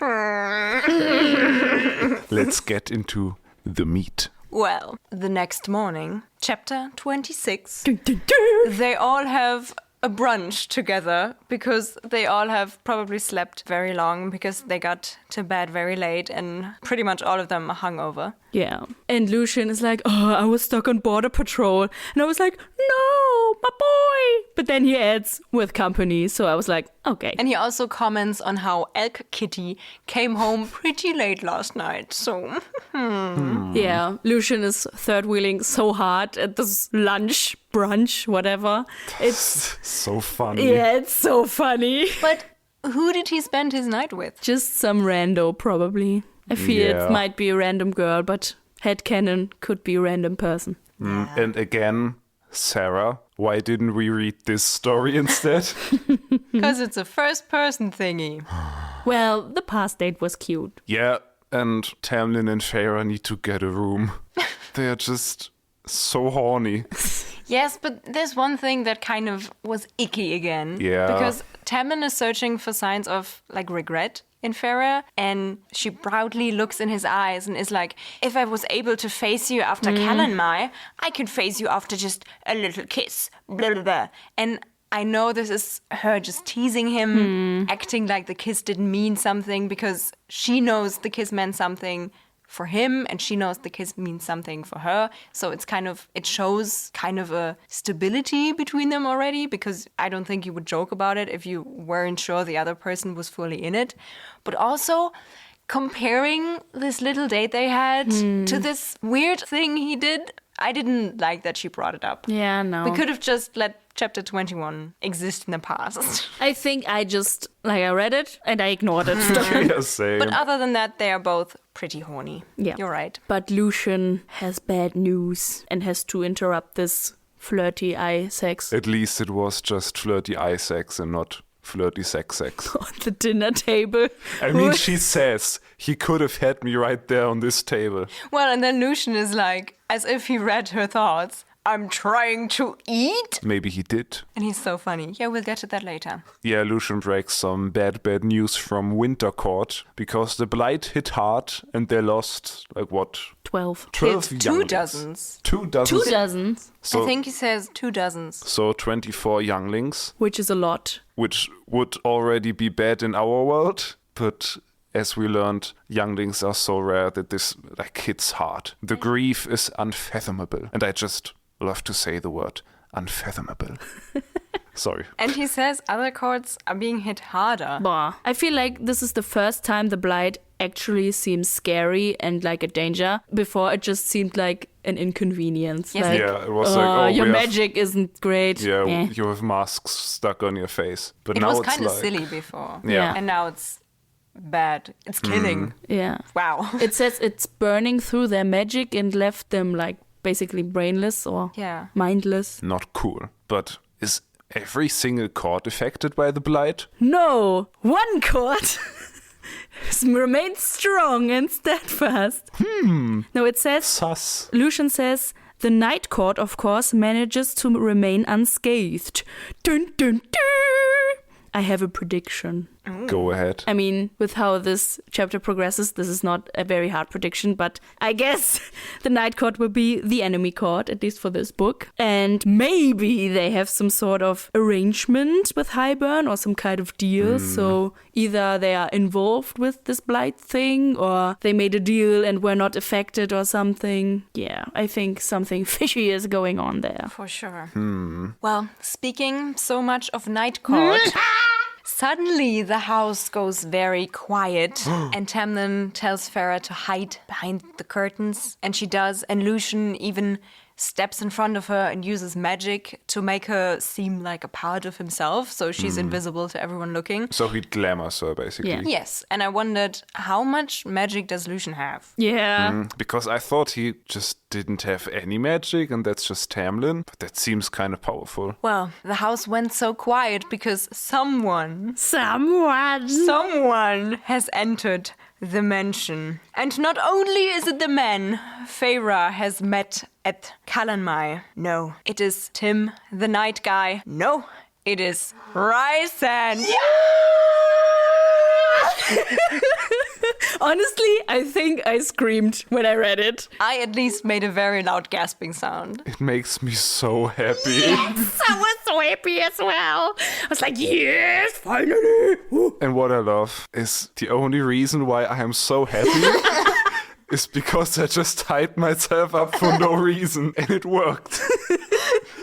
[SPEAKER 2] Let's get into the meat.
[SPEAKER 3] Well, the next morning, chapter 26,
[SPEAKER 1] Dun, dun, dun.
[SPEAKER 3] they all have a brunch together because they all have probably slept very long because they got to bed very late and pretty much all of them are hungover.
[SPEAKER 1] Yeah. And Lucien is like, oh, I was stuck on border patrol. And I was like, no, my boy. But then he adds with company. So I was like, okay.
[SPEAKER 3] And he also comments on how Elk Kitty came home pretty late last night. So,
[SPEAKER 1] Yeah, Lucien is third wheeling so hard at this lunch, brunch, whatever. It's
[SPEAKER 2] So funny.
[SPEAKER 1] yeah, it's so funny.
[SPEAKER 3] but who did he spend his night with?
[SPEAKER 1] Just some rando, probably. I feel
[SPEAKER 2] Yeah.
[SPEAKER 1] it might be a random girl, but headcanon could be a random person.
[SPEAKER 2] And again, Sarah, why didn't we read this story instead?
[SPEAKER 3] Because it's a first-person thingy.
[SPEAKER 1] Well, the past date was cute.
[SPEAKER 2] Yeah, and Tamlin and Feyre need to get a room. They're just so horny.
[SPEAKER 3] Yes, but there's one thing that kind of was icky again.
[SPEAKER 2] Yeah.
[SPEAKER 3] Because Tamlin is searching for signs of, like, regret in Feyre, and she proudly looks in his eyes and is like, if I was able to face you after Calanmai, I could face you after just a little kiss. Blah, blah, blah. And I know this is her just teasing him, acting like the kiss didn't mean something because she knows the kiss meant something for him and she knows the kiss means something for her. So it's kind of, it shows kind of a stability between them already because I don't think you would joke about it if you weren't sure the other person was fully in it. But also comparing this little date they had to this weird thing he did, I didn't like that she brought it up.
[SPEAKER 1] Yeah, no.
[SPEAKER 3] We could have just let chapter 21 exist in the past.
[SPEAKER 1] I think I just, like, I read it and I ignored it.
[SPEAKER 2] Yeah, same.
[SPEAKER 3] But other than that, they are both pretty horny.
[SPEAKER 1] Yeah.
[SPEAKER 3] You're right.
[SPEAKER 1] But Lucien has bad news and has to interrupt this flirty eye sex
[SPEAKER 2] At least it was just flirty eye sex and not flirty sex.
[SPEAKER 1] on the dinner table.
[SPEAKER 2] I mean, she says, he could have had me right there on this table.
[SPEAKER 3] Well, and then Lucien is like, as if he read her thoughts, I'm trying to eat?
[SPEAKER 2] Maybe he did.
[SPEAKER 3] And he's so funny. Yeah, we'll get to that later.
[SPEAKER 2] Yeah, Lucien breaks some bad news from Winter Court because the blight hit hard and they lost, like, what?
[SPEAKER 1] 12.
[SPEAKER 2] 12
[SPEAKER 3] It's 2
[SPEAKER 2] younglings.
[SPEAKER 3] dozens.
[SPEAKER 2] 2 dozens?
[SPEAKER 1] 2 dozens,
[SPEAKER 2] So,
[SPEAKER 3] I think he says 2 dozens.
[SPEAKER 2] so 24 younglings,
[SPEAKER 1] which is a lot.
[SPEAKER 2] which would already be bad in our world, but as we learned, younglings are so rare that this, like, hits hard. The grief is unfathomable. And I just love to say the word unfathomable. Sorry.
[SPEAKER 3] And he says other courts are being hit harder.
[SPEAKER 1] Bah. I feel like this is the first time the blight actually seems scary and like a danger. Before it just seemed like an inconvenience.
[SPEAKER 3] Yes.
[SPEAKER 1] Like,
[SPEAKER 2] Yeah, it was like, oh,
[SPEAKER 1] your
[SPEAKER 2] we have-
[SPEAKER 1] magic isn't great.
[SPEAKER 2] Yeah,
[SPEAKER 1] Eh.
[SPEAKER 2] you have masks stuck on your face. But
[SPEAKER 3] It
[SPEAKER 2] now
[SPEAKER 3] was
[SPEAKER 2] it's
[SPEAKER 3] kind of
[SPEAKER 2] like,
[SPEAKER 3] silly before.
[SPEAKER 2] Yeah.
[SPEAKER 3] And now it's bad. It's killing.
[SPEAKER 1] Yeah.
[SPEAKER 3] Wow.
[SPEAKER 1] It says it's burning through their magic and left them like basically brainless or
[SPEAKER 3] Yeah.
[SPEAKER 1] mindless.
[SPEAKER 2] not cool. But is every single court affected by the blight?
[SPEAKER 1] No, one court remains strong and steadfast. No, it says,
[SPEAKER 2] Sus.
[SPEAKER 1] Lucien says, the Night Court, of course, manages to remain unscathed. Dun, dun, dun. I have a prediction.
[SPEAKER 2] Go ahead.
[SPEAKER 1] I mean, with how this chapter progresses, this is not a very hard prediction, but I guess the Night Court will be the enemy court, at least for this book. And maybe they have some sort of arrangement with Highburn or some kind of deal. So either they are involved with this blight thing or they made a deal and were not affected or something. Yeah, I think something fishy is going on there.
[SPEAKER 3] For sure. Well, speaking so much of Night Court, suddenly the house goes very quiet and Tamlin tells Feyre to hide behind the curtains. And she does. And Lucien even steps in front of her and uses magic to make her seem like a part of himself. So she's invisible to everyone looking.
[SPEAKER 2] So he glamours her, basically.
[SPEAKER 1] Yeah.
[SPEAKER 3] Yes. And I wondered, how much magic does Lucien have?
[SPEAKER 1] Yeah.
[SPEAKER 2] Because I thought he just didn't have any magic and that's just Tamlin. But that seems kind of powerful.
[SPEAKER 3] Well, the house went so quiet because someone has entered the mansion. And not only is it the man Feyre has met at Calanmai. No, it is Tim, the night guy. No, it is Rysand.
[SPEAKER 1] Honestly, I think I screamed when I read it.
[SPEAKER 3] I at least made a very loud gasping sound.
[SPEAKER 2] It makes me so happy.
[SPEAKER 1] Yes, I was so happy as well. I was like, yes, finally.
[SPEAKER 2] And what I love is the only reason why I am so happy is because I just hyped myself up for no reason, and it worked.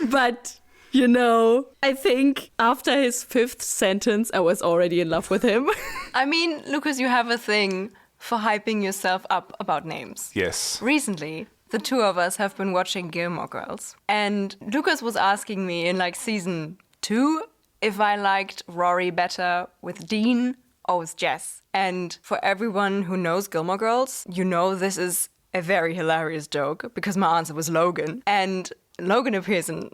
[SPEAKER 1] But, you know, I think after his 5th sentence, I was already in love with him.
[SPEAKER 3] I mean, Lukas, you have a thing for hyping yourself up about names.
[SPEAKER 2] Yes.
[SPEAKER 3] Recently, the two of us have been watching Gilmore Girls. And Lukas was asking me in like season 2 if I liked Rory better with Dean or with Jess. And for everyone who knows Gilmore Girls, you know this is a very hilarious joke because my answer was Logan. And Logan appears in,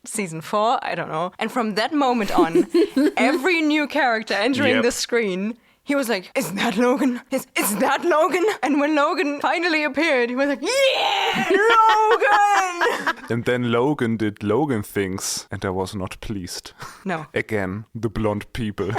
[SPEAKER 3] season 4? I don't know. And from that moment on, every new character entering the screen, he was like, is that Logan? Is that Logan? And when Logan finally appeared, he was like, yeah, Logan!
[SPEAKER 2] And then Logan did Logan things, and I was not pleased.
[SPEAKER 3] No.
[SPEAKER 2] Again, the blonde people.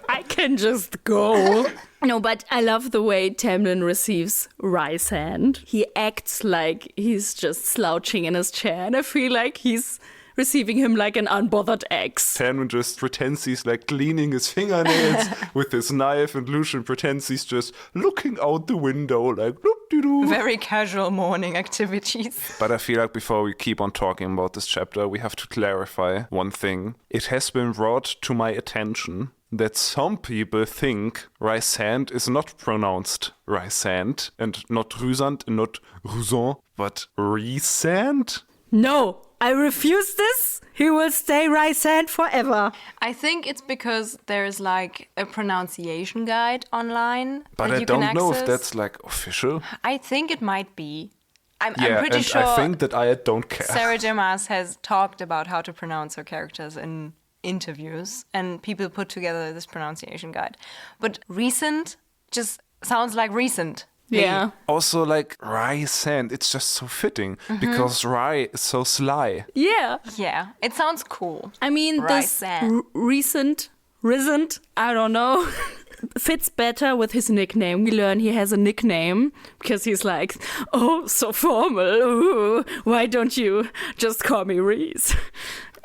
[SPEAKER 1] I can just go. No, but I love the way Tamlin receives Rysand. He acts like he's just slouching in his chair, and I feel like he's receiving him like an unbothered ex.
[SPEAKER 2] Tamlin just pretends he's like cleaning his fingernails with his knife, and Lucian pretends he's just looking out the window like loop-de-doo.
[SPEAKER 3] Very casual morning activities.
[SPEAKER 2] But I feel like before we keep on talking about this chapter, we have to clarify one thing. It has been brought to my attention that some people think Rysand is not pronounced Rysand, and not Rysand, and not Ruzan, but Rysand?
[SPEAKER 1] No, I refuse this. He will stay Rysand forever.
[SPEAKER 3] I think it's because there's like a pronunciation guide online.
[SPEAKER 2] But
[SPEAKER 3] that
[SPEAKER 2] I
[SPEAKER 3] you can
[SPEAKER 2] don't know if
[SPEAKER 3] access.
[SPEAKER 2] that's like official.
[SPEAKER 3] I think it might be. I'm
[SPEAKER 2] Yeah,
[SPEAKER 3] pretty
[SPEAKER 2] and
[SPEAKER 3] sure
[SPEAKER 2] I think that I don't care.
[SPEAKER 3] Sarah J. Maas has talked about how to pronounce her characters in interviews, and people put together this pronunciation guide. But recent just sounds like recent.
[SPEAKER 1] Yeah.
[SPEAKER 2] Also, like Rysand, it's just so fitting because Ry is so sly.
[SPEAKER 1] Yeah.
[SPEAKER 3] Yeah, it sounds cool.
[SPEAKER 1] I mean, this
[SPEAKER 3] Rysand.
[SPEAKER 1] recent, I don't know, fits better with his nickname. We learn he has a nickname because he's like, oh, so formal. Ooh, why don't you just call me Reese?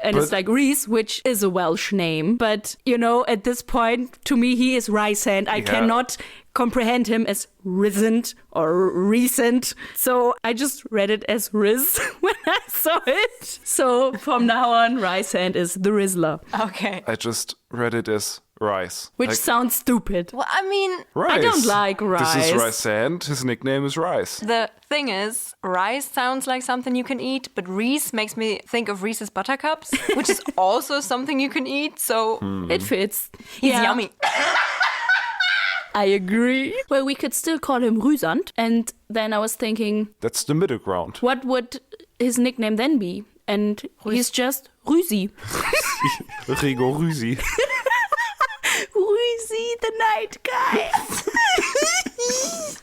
[SPEAKER 1] And it's like Reese, which is a Welsh name. But, you know, at this point, to me, he is Rysand. I cannot comprehend him as Rysand or recent. So I just read it as Riz when I saw it. So from now on, Rysand is the Rizzler.
[SPEAKER 3] Okay.
[SPEAKER 2] I just read it as Rice.
[SPEAKER 1] Which
[SPEAKER 2] like,
[SPEAKER 1] sounds stupid.
[SPEAKER 3] Well, I mean,
[SPEAKER 2] Rice.
[SPEAKER 1] I don't like Rice.
[SPEAKER 2] This is Rysand. His nickname is Rice.
[SPEAKER 3] the thing is, rice sounds like something you can eat, but Reese makes me think of Reese's Buttercups, which is also something you can eat, so
[SPEAKER 1] It fits.
[SPEAKER 3] he's yummy.
[SPEAKER 1] I agree. Well, we could still call him Rysand. And then I was thinking,
[SPEAKER 2] That's the middle ground.
[SPEAKER 1] what would his nickname then be? And he's just Rüsi.
[SPEAKER 2] Rego Rüsi.
[SPEAKER 1] Rüsi, the night guy.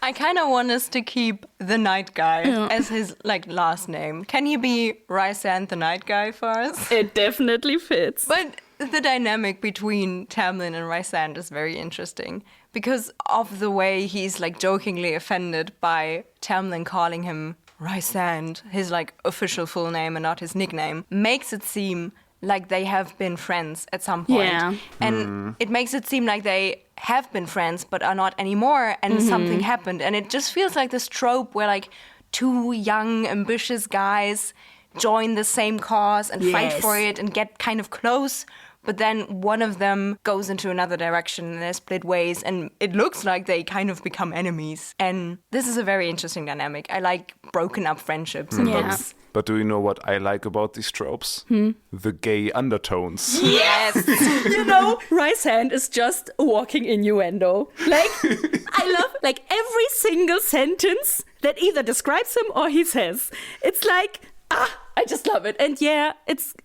[SPEAKER 3] I kind of want us to keep the night guy as his like last name. Can he be Rysand the night guy for us?
[SPEAKER 1] It definitely fits.
[SPEAKER 3] But the dynamic between Tamlin and Rysand is very interesting because of the way he's like jokingly offended by Tamlin calling him Rysand, his like official full name and not his nickname, makes it seem like they have been friends at some point.
[SPEAKER 1] Yeah.
[SPEAKER 3] And it makes it seem like they have been friends but are not anymore, and something happened. And it just feels like this trope where like two young, ambitious guys join the same cause and fight for it and get kind of close. But then one of them goes into another direction and they split ways, and it looks like they kind of become enemies. And this is a very interesting dynamic. I like broken up friendships in books.
[SPEAKER 2] But do you know what I like about these tropes? The gay undertones.
[SPEAKER 3] Yes!
[SPEAKER 1] You know, Rysand is just a walking innuendo. Like, I love like every single sentence that either describes him or he says. It's like, I just love it. And yeah,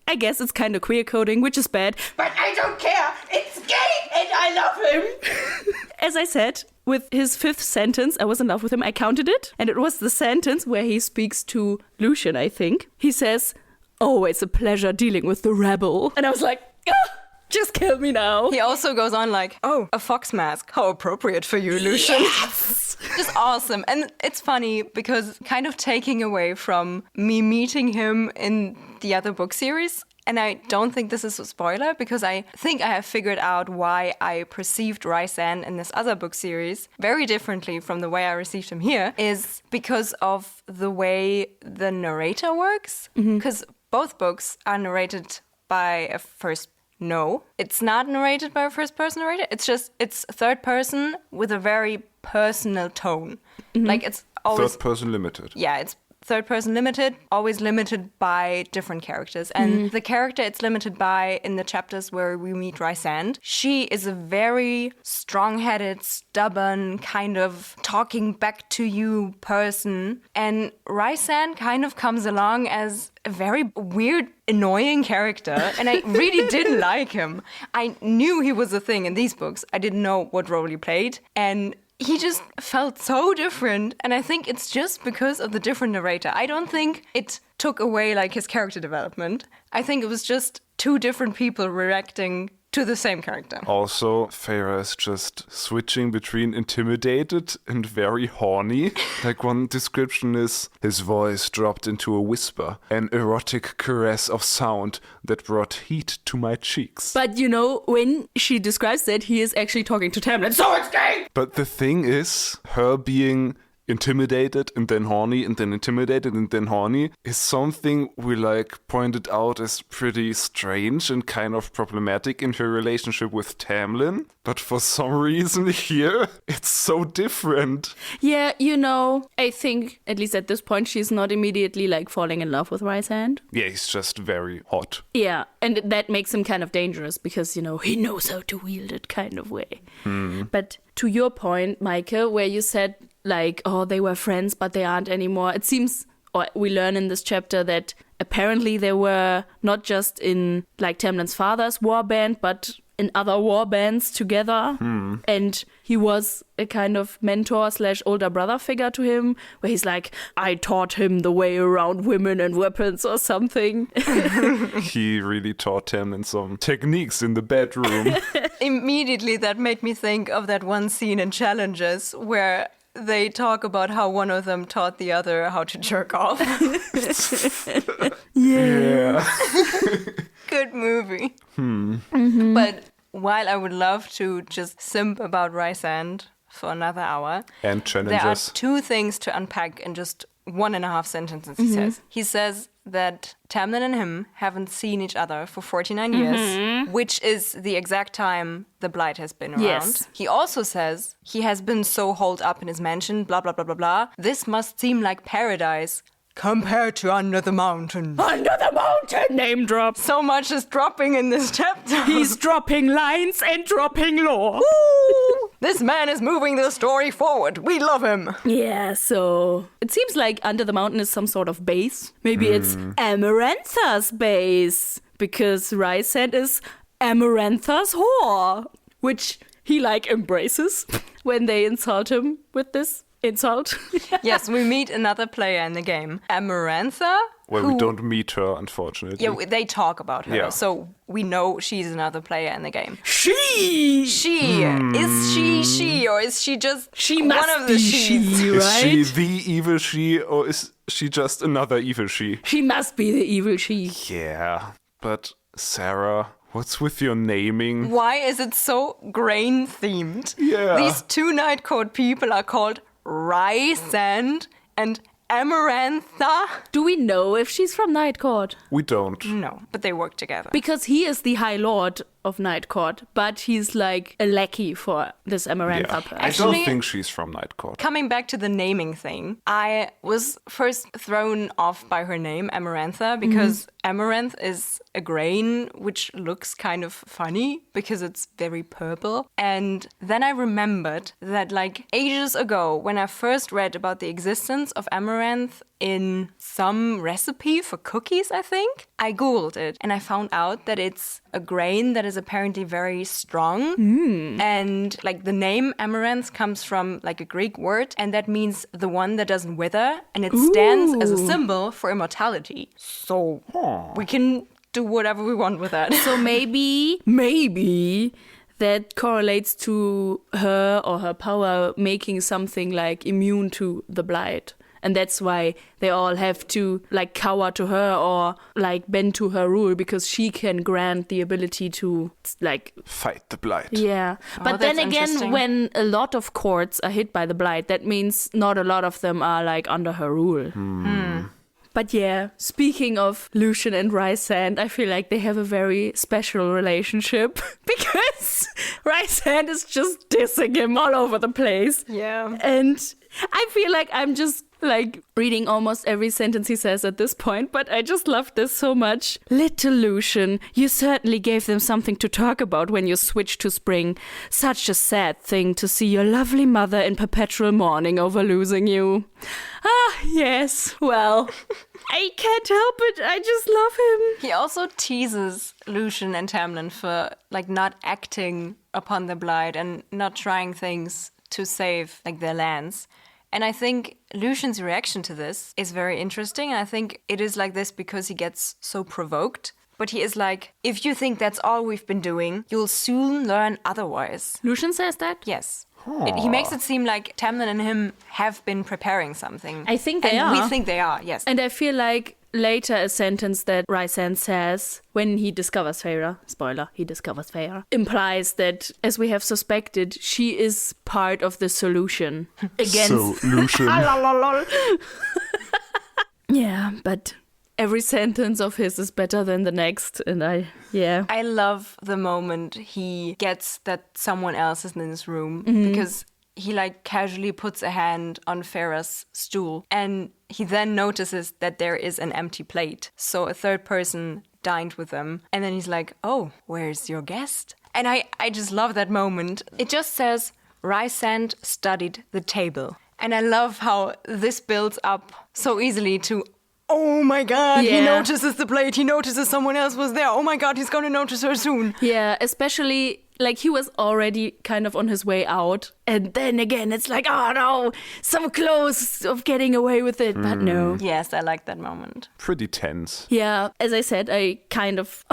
[SPEAKER 1] I guess it's kind of queer coding, which is bad. But I don't care. It's gay and I love him. As I said, with his 5th sentence, I was in love with him. I counted it. And it was the sentence where he speaks to Lucian, I think. He says, always a pleasure dealing with the rebel. And I was like, Just kill me now.
[SPEAKER 3] He also goes on like, oh, a fox mask. How appropriate for you, Lucian.
[SPEAKER 1] Yes.
[SPEAKER 3] Just awesome. And it's funny because kind of taking away from me meeting him in the other book series, and I don't think this is a spoiler because I think I have figured out why I perceived Rhysand in this other book series very differently from the way I received him here, is because of the way the narrator works. Because both books are narrated by a first... No, it's not narrated by a first-person narrator. It's third person with a very personal tone. Like it's always...
[SPEAKER 2] Third person limited.
[SPEAKER 3] Yeah, it's third person limited, always limited by different characters. And the character it's limited by in the chapters where we meet Rhysand, she is a very strong-headed, stubborn, kind of talking back to you person. And Rhysand kind of comes along as a very weird, annoying character, and I really didn't like him. I knew he was a thing in these books. I didn't know what role he played, and he just felt so different, and I think it's just because of the different narrator. I don't think it took away like his character development. I think it was just two different people reacting to the same character.
[SPEAKER 2] Also, Feyre is just switching between intimidated and very horny. Like one description is, his voice dropped into a whisper, an erotic caress of sound that brought heat to my cheeks.
[SPEAKER 1] But you know, when she describes that, he is actually talking to Tamlin. So it's gay!
[SPEAKER 2] But the thing is, her being intimidated and then horny and then intimidated and then horny is something we like pointed out as pretty strange and kind of problematic in her relationship with Tamlin. But for some reason here, it's so different.
[SPEAKER 1] Yeah, you know, I think, at least at this point, she's not immediately like falling in love with Rhysand.
[SPEAKER 2] Yeah, he's just very hot.
[SPEAKER 1] Yeah, and that makes him kind of dangerous because, you know, he knows how to wield it kind of way. But to your point, Meike, where you said, like, oh, they were friends, but they aren't anymore. It seems, or we learn in this chapter that apparently they were not just in, like, Tamlin's father's war band, but in other war bands together. And he was a kind of mentor / older brother figure to him, where he's like, I taught him the way around women and weapons or something.
[SPEAKER 2] He really taught Tamlin some techniques in the bedroom.
[SPEAKER 3] Immediately that made me think of that one scene in Challenges where they talk about how one of them taught the other how to jerk off.
[SPEAKER 2] Yeah.
[SPEAKER 3] Good movie. But while I would love to just simp about Rhysand for another hour,
[SPEAKER 2] And
[SPEAKER 3] there are
[SPEAKER 2] challenges.
[SPEAKER 3] two things to unpack in just 1.5 sentences, he says. He says that Tamlin and him haven't seen each other for 49 years, which is the exact time the Blight has been around.
[SPEAKER 1] Yes.
[SPEAKER 3] He also says he has been so holed up in his mansion, blah, blah, blah, blah, blah. This must seem like paradise compared to Under the Mountain.
[SPEAKER 1] Under the mountain, name drop.
[SPEAKER 3] So much is dropping in this chapter.
[SPEAKER 1] He's dropping lines and dropping lore.
[SPEAKER 3] Woo! This man is moving the story forward. We love him.
[SPEAKER 1] Yeah, so it seems like Under the Mountain is some sort of base. Maybe it's Amarantha's base, because Rhysand is Amarantha's whore, which he like embraces when they insult him with this insult.
[SPEAKER 3] Yes, we meet another player in the game, Amarantha.
[SPEAKER 2] Well, we don't meet her, unfortunately.
[SPEAKER 3] Yeah, they talk about her,
[SPEAKER 2] Yeah.
[SPEAKER 3] so we know she's another player in the game.
[SPEAKER 1] She
[SPEAKER 3] Is she, or is she just
[SPEAKER 1] She
[SPEAKER 3] one
[SPEAKER 1] must
[SPEAKER 3] of the
[SPEAKER 1] be
[SPEAKER 3] she's?
[SPEAKER 1] she,
[SPEAKER 2] Is
[SPEAKER 1] right?
[SPEAKER 2] she the evil she, or is she just another evil she?
[SPEAKER 1] She must be the evil she.
[SPEAKER 2] Yeah, but Sarah, what's with your naming?
[SPEAKER 3] Why is it so grain themed?
[SPEAKER 2] Yeah.
[SPEAKER 3] These two Night Court people are called Rhysand and Amarantha.
[SPEAKER 1] Do we know if she's from Night Court?
[SPEAKER 2] We don't.
[SPEAKER 3] No, but they work together.
[SPEAKER 1] Because he is the High Lord of Night Court, but he's like a lackey for this Amarantha
[SPEAKER 2] Yeah.
[SPEAKER 1] person.
[SPEAKER 2] I
[SPEAKER 3] Actually-
[SPEAKER 2] don't think she's from Night Court.
[SPEAKER 3] Coming back to the naming thing, I was first thrown off by her name, Amarantha, because amaranth is a grain which looks kind of funny because it's very purple. And then I remembered that like ages ago, when I first read about the existence of amaranth in some recipe for cookies, I think, I Googled it and I found out that it's a grain that is apparently very strong. And like the name amaranth comes from like a Greek word, and that means the one that doesn't wither, and it stands as a symbol for immortality. So we can do whatever we want with that.
[SPEAKER 1] So maybe that correlates to her or her power making something like immune to the blight. And that's why they all have to like cower to her or like bend to her rule, because she can grant the ability to like
[SPEAKER 2] fight the blight.
[SPEAKER 1] Yeah. But then again, when a lot of courts are hit by the blight, that means not a lot of them are like under her rule. But yeah, speaking of Lucien and Rysand, I feel like they have a very special relationship because Rysand is just dissing him all over the place.
[SPEAKER 3] Yeah.
[SPEAKER 1] And I feel like I'm just like reading almost every sentence he says at this point, but I just love this so much. Little Lucien, you certainly gave them something to talk about when you switched to spring. Such a sad thing to see your lovely mother in perpetual mourning over losing you. Ah, yes, well, I can't help it. I just love him.
[SPEAKER 3] He also teases Lucien and Tamlin for like not acting upon the blight and not trying things to save like their lands. And I think Lucien's reaction to this is very interesting. And I think it is like this because he gets so provoked. But he is like, if you think that's all we've been doing, you'll soon learn otherwise.
[SPEAKER 1] Lucien says that?
[SPEAKER 3] Yes. He makes it seem like Tamlin and him have been preparing something.
[SPEAKER 1] I think they are.
[SPEAKER 3] We think they are, yes.
[SPEAKER 1] And I feel like later a sentence that Rysand says when he discovers Feyre, spoiler, he discovers Feyre, implies that, as we have suspected, she is part of the solution against...
[SPEAKER 2] Solution.
[SPEAKER 1] Yeah, but every sentence of his is better than the next, and I
[SPEAKER 3] love the moment he gets that someone else is in this room, because he like casually puts a hand on Feyre's stool, and he then notices that there is an empty plate. So a third person dined with them, and then he's like, oh, where's your guest? And I just love that moment. It just says, Rysand studied the table. And I love how this builds up so easily to, oh my God, he notices the plate. He notices someone else was there. Oh my God, he's going to notice her soon.
[SPEAKER 1] Yeah, especially like he was already kind of on his way out. And then again, it's like, oh no, so close of getting away with it. But no.
[SPEAKER 3] Yes, I like that moment.
[SPEAKER 2] Pretty tense.
[SPEAKER 1] Yeah, as I said, I kind of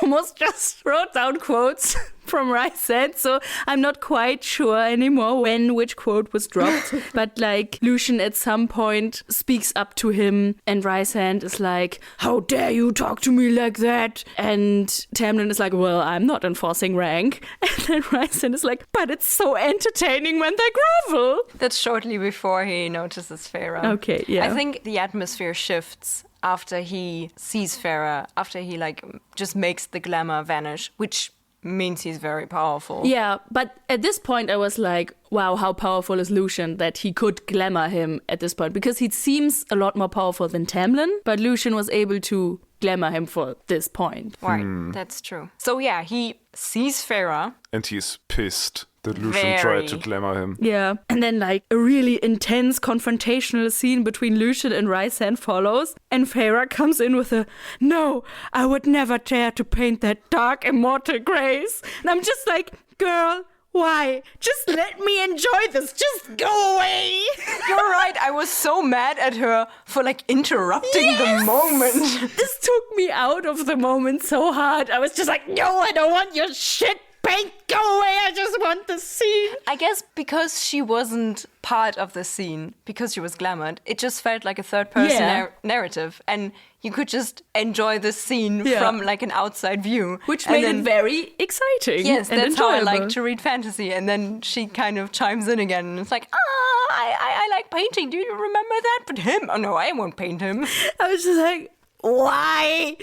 [SPEAKER 1] almost just wrote down quotes from Rysand, so I'm not quite sure anymore which quote was dropped. But like Lucien at some point speaks up to him, and Rysand is like, how dare you talk to me like that? And Tamlin is like, well, I'm not enforcing rank. And then Rysand is like, but it's so entertaining when they grovel.
[SPEAKER 3] That's shortly before he notices Feyre.
[SPEAKER 1] Okay, yeah.
[SPEAKER 3] I think the atmosphere shifts after he sees Feyre, after he like just makes the glamour vanish, which means he's very powerful.
[SPEAKER 1] Yeah, but at this point I was like, wow, how powerful is Lucien that he could glamour him at this point, because he seems a lot more powerful than Tamlin, but Lucien was able to glamour him for this point.
[SPEAKER 3] Right, that's true. So yeah, he sees Feyre.
[SPEAKER 2] And he's pissed that Lucien tried to glamour him.
[SPEAKER 1] Yeah. And then like a really intense confrontational scene between Lucien and Rysand follows, and Feyre comes in with a, no, I would never dare to paint that dark immortal grace. And I'm just like, girl, why? Just let me enjoy this. Just go away.
[SPEAKER 3] You're right. I was so mad at her for like interrupting the moment.
[SPEAKER 1] This took me out of the moment so hard. I was just like, no, I don't want your shit. Paint, go away. I just want the scene.
[SPEAKER 3] I guess because she wasn't part of the scene, because she was glamoured, it just felt like a third person narrative. And you could just enjoy the scene from like an outside view.
[SPEAKER 1] Which made it very exciting.
[SPEAKER 3] Yes,
[SPEAKER 1] and
[SPEAKER 3] that's
[SPEAKER 1] enjoyable.
[SPEAKER 3] how I like to read fantasy. And then she kind of chimes in again. And it's like, I like painting. Do you remember that? But him? Oh no, I won't paint him.
[SPEAKER 1] I was just like, why?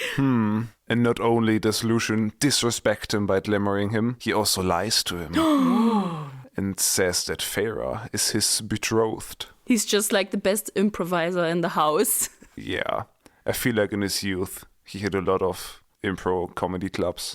[SPEAKER 2] And not only does Lucien disrespect him by glamoring him, he also lies to him. And says that Feyre is his betrothed.
[SPEAKER 1] He's just like the best improviser in the house.
[SPEAKER 2] Yeah. I feel like in his youth, he had a lot of improv comedy clubs.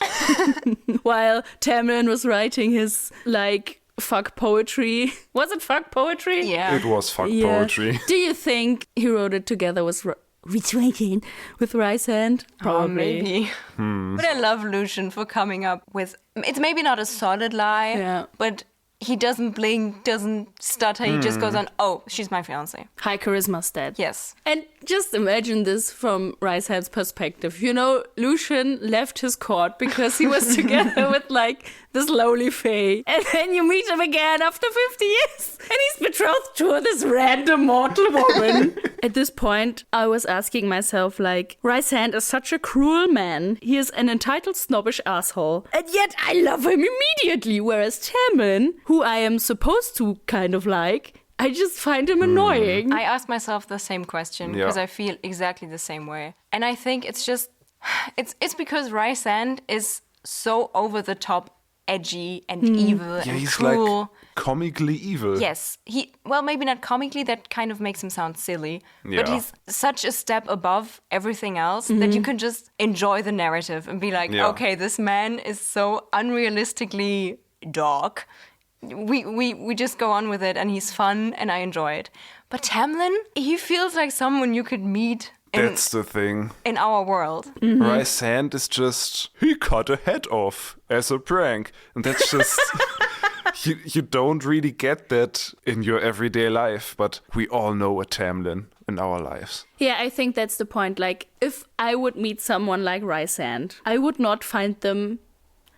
[SPEAKER 1] While Tamlin was writing his, like, fuck poetry. Was it fuck poetry?
[SPEAKER 3] Yeah.
[SPEAKER 2] It was fuck poetry.
[SPEAKER 1] Do you think he wrote it together with Rysand? Probably.
[SPEAKER 3] Maybe. But I love Lucien for coming up with, it's maybe not a solid lie, but he doesn't blink, doesn't stutter. He just goes on, oh, she's my fiancé.
[SPEAKER 1] High charisma stat.
[SPEAKER 3] Yes.
[SPEAKER 1] And just imagine this from Rysand's perspective. You know, Lucien left his court because he was together with like this lowly fae. And then you meet him again after 50 years. And he's betrothed to this random mortal woman. At this point, I was asking myself, like, Rysand is such a cruel man. He is an entitled, snobbish asshole. And yet I love him immediately. Whereas Tamlin, who I am supposed to kind of like, I just find him annoying.
[SPEAKER 3] I asked myself the same question because I feel exactly the same way. And I think it's just, it's because Rysand is so over the top, edgy and evil and
[SPEAKER 2] he's
[SPEAKER 3] cruel.
[SPEAKER 2] Like comically evil.
[SPEAKER 3] Yes. Well, maybe not comically, that kind of makes him sound silly. Yeah. But he's such a step above everything else that you can just enjoy the narrative and be like, okay, this man is so unrealistically dark. We just go on with it and he's fun and I enjoy it. But Tamlin, he feels like someone you could meet.
[SPEAKER 2] That's the thing.
[SPEAKER 3] In our world.
[SPEAKER 2] Rysand is just, he cut a head off as a prank. And that's just, you don't really get that in your everyday life. But we all know a Tamlin in our lives.
[SPEAKER 1] Yeah, I think that's the point. Like, if I would meet someone like Rysand, I would not find them,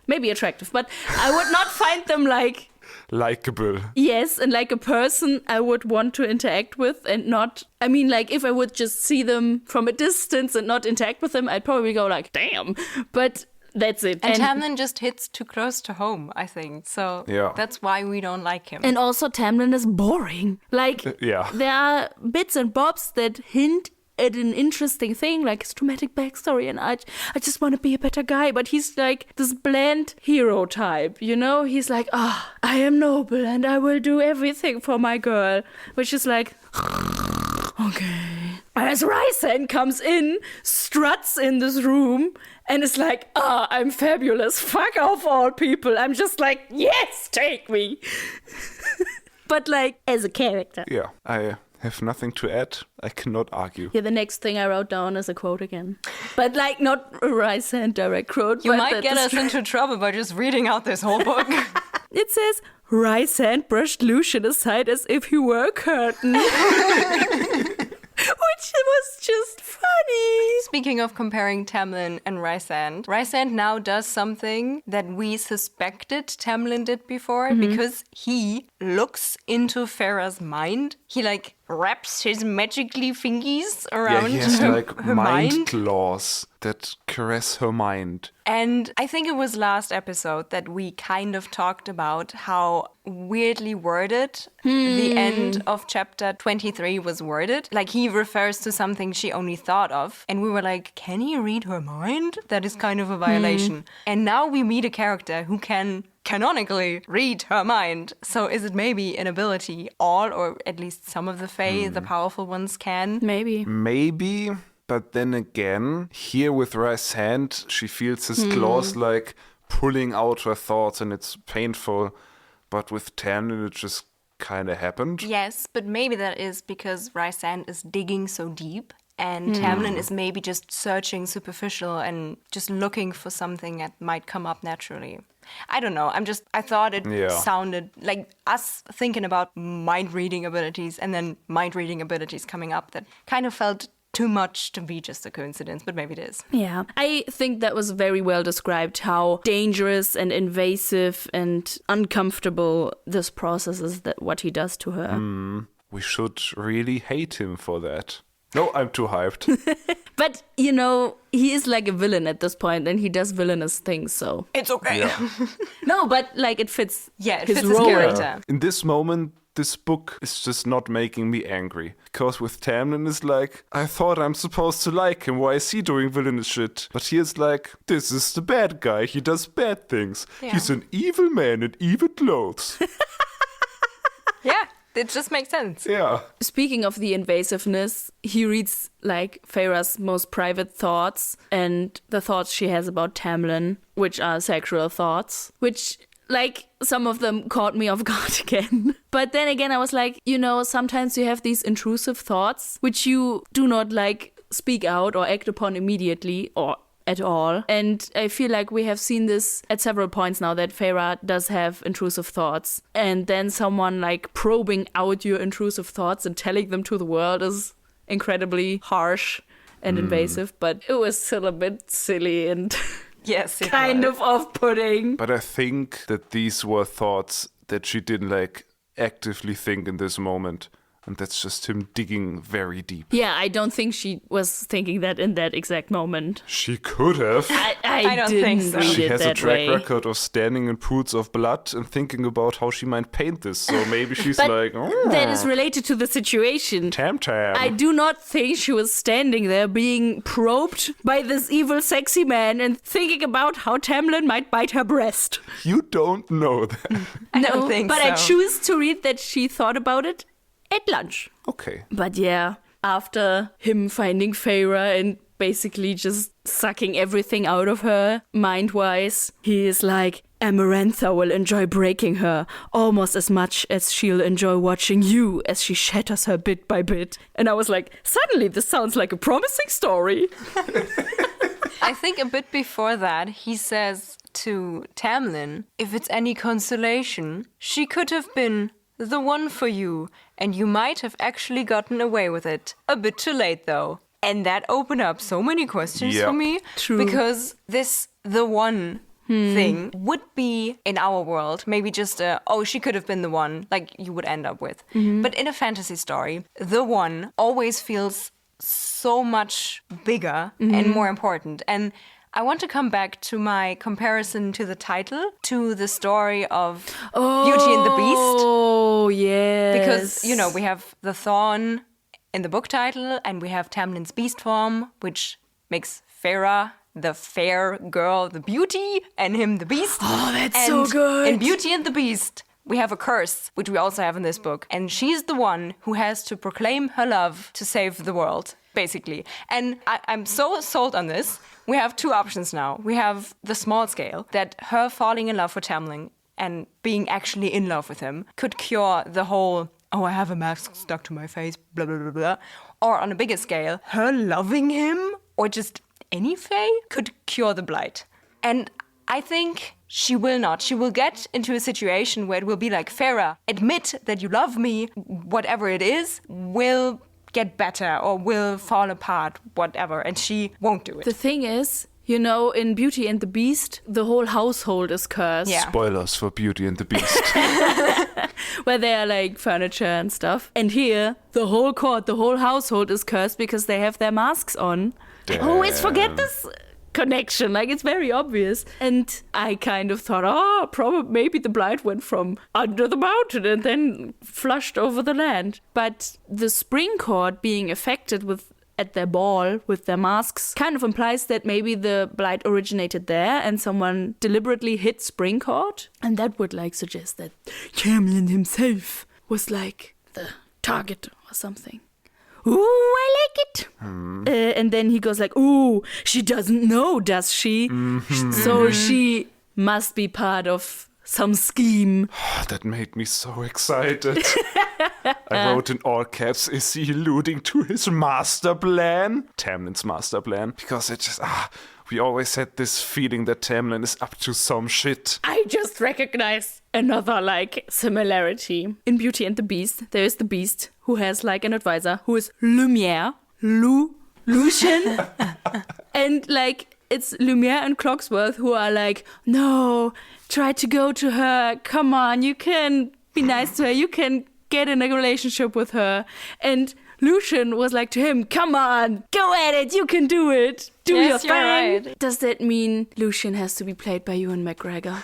[SPEAKER 1] maybe attractive, but I would not find them like...
[SPEAKER 2] Likeable.
[SPEAKER 1] Yes, and like a person I would want to interact with and not... I mean, like, if I would just see them from a distance and not interact with them, I'd probably go like, damn. But that's it.
[SPEAKER 3] And Tamlin just hits too close to home, I think. So that's why we don't like him.
[SPEAKER 1] And also Tamlin is boring. Like, there are bits and bobs that hint at an interesting thing, like his dramatic backstory, and I just want to be a better guy. But he's like this bland hero type, you know? He's like, I am noble and I will do everything for my girl. Which is like, okay. As Rysand comes in, struts in this room, and is like, I'm fabulous. Fuck off all people. I'm just like, yes, take me. But like, as a character.
[SPEAKER 2] Yeah, I have nothing to add. I cannot argue.
[SPEAKER 1] Yeah, the next thing I wrote down is a quote again. But like, not a Rysand direct quote.
[SPEAKER 3] You might get us into trouble by just reading out this whole book.
[SPEAKER 1] It says, Rysand brushed Lucien aside as if he were a curtain. Which was just funny.
[SPEAKER 3] Speaking of comparing Tamlin and Rysand now does something that we suspected Tamlin did before, because he looks into Feyre's mind. He like wraps his magically fingies around
[SPEAKER 2] he has
[SPEAKER 3] her,
[SPEAKER 2] like
[SPEAKER 3] her
[SPEAKER 2] mind claws that caress her mind.
[SPEAKER 3] And I think it was last episode that we kind of talked about how weirdly worded the end of chapter 23 was worded. Like, he refers to something she only thought of. And we were like, can he read her mind? That is kind of a violation. And now we meet a character who can canonically read her mind. So is it maybe an ability all, or at least some of the Fae, the powerful ones, can?
[SPEAKER 1] Maybe.
[SPEAKER 2] But then again, here with Rysand, she feels his claws like pulling out her thoughts, and it's painful. But with Tamlin, it just kind of happened.
[SPEAKER 3] Yes, but maybe that is because Rysand is digging so deep, and Tamlin is maybe just searching superficial and just looking for something that might come up naturally. I don't know. I thought it sounded like us thinking about mind-reading abilities and then mind-reading abilities coming up. That kind of felt too much to be just a coincidence, but maybe it is.
[SPEAKER 1] Yeah, I think that was very well described, how dangerous and invasive and uncomfortable this process is, that what he does to her.
[SPEAKER 2] We should really hate him for that. No, I'm too hyped.
[SPEAKER 1] But, you know, he is like a villain at this point, and he does villainous things, so...
[SPEAKER 3] It's okay.
[SPEAKER 2] Yeah.
[SPEAKER 1] No, but, like, it fits
[SPEAKER 3] it
[SPEAKER 1] his
[SPEAKER 3] fits
[SPEAKER 1] role.
[SPEAKER 3] his character.
[SPEAKER 2] In this moment, this book is just not making me angry. Because with Tamlin, it's like, I thought I'm supposed to like him. Why is he doing villainous shit? But here's like, this is the bad guy. He does bad things.
[SPEAKER 3] Yeah.
[SPEAKER 2] He's an evil man in evil clothes.
[SPEAKER 3] Yeah. It just makes sense.
[SPEAKER 2] Yeah.
[SPEAKER 1] Speaking of the invasiveness, he reads like Feyre's most private thoughts and the thoughts she has about Tamlin, which are sexual thoughts, which, like, some of them caught me off guard again. But then again, I was like, you know, sometimes you have these intrusive thoughts, which you do not, like, speak out or act upon immediately or at all. And I feel like we have seen this at several points now, that Feyre does have intrusive thoughts. And then someone like probing out your intrusive thoughts and telling them to the world is incredibly harsh and invasive, but it was still a bit silly and
[SPEAKER 3] Yes, it
[SPEAKER 1] kind
[SPEAKER 3] was.
[SPEAKER 1] of off-putting.
[SPEAKER 2] But I think that these were thoughts that she didn't like actively think in this moment. And that's just him digging very deep.
[SPEAKER 1] Yeah, I don't think she was thinking that in that exact moment.
[SPEAKER 2] She could have.
[SPEAKER 1] I
[SPEAKER 3] don't
[SPEAKER 1] didn't
[SPEAKER 3] think so.
[SPEAKER 1] read
[SPEAKER 2] She
[SPEAKER 1] it
[SPEAKER 2] has a
[SPEAKER 1] that
[SPEAKER 2] track
[SPEAKER 1] way.
[SPEAKER 2] record of standing in pools of blood and thinking about how she might paint this. So maybe she's
[SPEAKER 1] But
[SPEAKER 2] like,
[SPEAKER 1] that is related to the situation.
[SPEAKER 2] Tam.
[SPEAKER 1] I do not think she was standing there being probed by this evil, sexy man and thinking about how Tamlin might bite her breast.
[SPEAKER 2] You don't know that.
[SPEAKER 3] I don't think
[SPEAKER 1] but
[SPEAKER 3] so.
[SPEAKER 1] I choose to read that she thought about it at lunch.
[SPEAKER 2] Okay.
[SPEAKER 1] But yeah, after him finding Feyre and basically just sucking everything out of her, mind-wise, he is like, Amarantha will enjoy breaking her almost as much as she'll enjoy watching you as she shatters her bit by bit. And I was like, suddenly this sounds like a promising story.
[SPEAKER 3] I think a bit before that, he says to Tamlin, if it's any consolation, she could have been the one for you, and you might have actually gotten away with it. A bit too late, though. And that opened up so many questions
[SPEAKER 2] Yeah.
[SPEAKER 3] for me.
[SPEAKER 1] True.
[SPEAKER 3] Because this the one thing would be, in our world, maybe just she could have been the one, like you would end up with. But in a fantasy story, the one always feels so much bigger and more important. And I want to come back to my comparison to the title, to the story of Beauty and the Beast.
[SPEAKER 1] Oh, yes.
[SPEAKER 3] Because, you know, we have the thorn in the book title, and we have Tamlin's beast form, which makes Feyre the fair girl, the beauty, and him the beast.
[SPEAKER 1] Oh, that's
[SPEAKER 3] And
[SPEAKER 1] so good.
[SPEAKER 3] in Beauty and the Beast, we have a curse, which we also have in this book. And she's the one who has to proclaim her love to save the world, basically. And I'm so sold on this. We have two options now. We have the small scale, that her falling in love with Tamlin and being actually in love with him could cure the whole, oh, I have a mask stuck to my face, blah, blah, blah, blah. Or on a bigger scale, her loving him, or just any Fae, could cure the blight. And I think she will not. She will get into a situation where it will be like, Feyre, admit that you love me, whatever it is, will get better or will fall apart, whatever, and she won't do it.
[SPEAKER 1] The thing is, you know, in Beauty and the Beast, the whole household is cursed.
[SPEAKER 3] Yeah.
[SPEAKER 2] Spoilers for Beauty and the Beast.
[SPEAKER 1] Where they are like furniture and stuff. And here, the whole court, the whole household is cursed because they have their masks on. I always forget this connection. Like, it's very obvious. And I kind of thought, probably maybe the blight went from under the mountain and then flushed over the land. But the spring court being affected at their ball with their masks kind of implies that maybe the blight originated there and someone deliberately hit spring court. And that would like suggest that Tamlin himself was like the target or something. Ooh, I like it. And then he goes like, ooh, she doesn't know, does she? So she must be part of some scheme.
[SPEAKER 2] That made me so excited. I wrote in all caps, is he alluding to his master plan? Tamlin's master plan. Because it just, we always had this feeling that Tamlin is up to some shit.
[SPEAKER 1] I just recognized another like similarity. In Beauty and the Beast, there is the Beast who has like an advisor who is Lumiere, Lucian. And like it's Lumiere and Clocksworth who are like, no, try to go to her. Come on, you can be nice to her. You can get in a relationship with her. And Lucian was like to him, come on, go at it. You can do it. Do
[SPEAKER 3] Yes,
[SPEAKER 1] your
[SPEAKER 3] you're
[SPEAKER 1] thing.
[SPEAKER 3] right.
[SPEAKER 1] Does that mean Lucian has to be played by Ewan McGregor?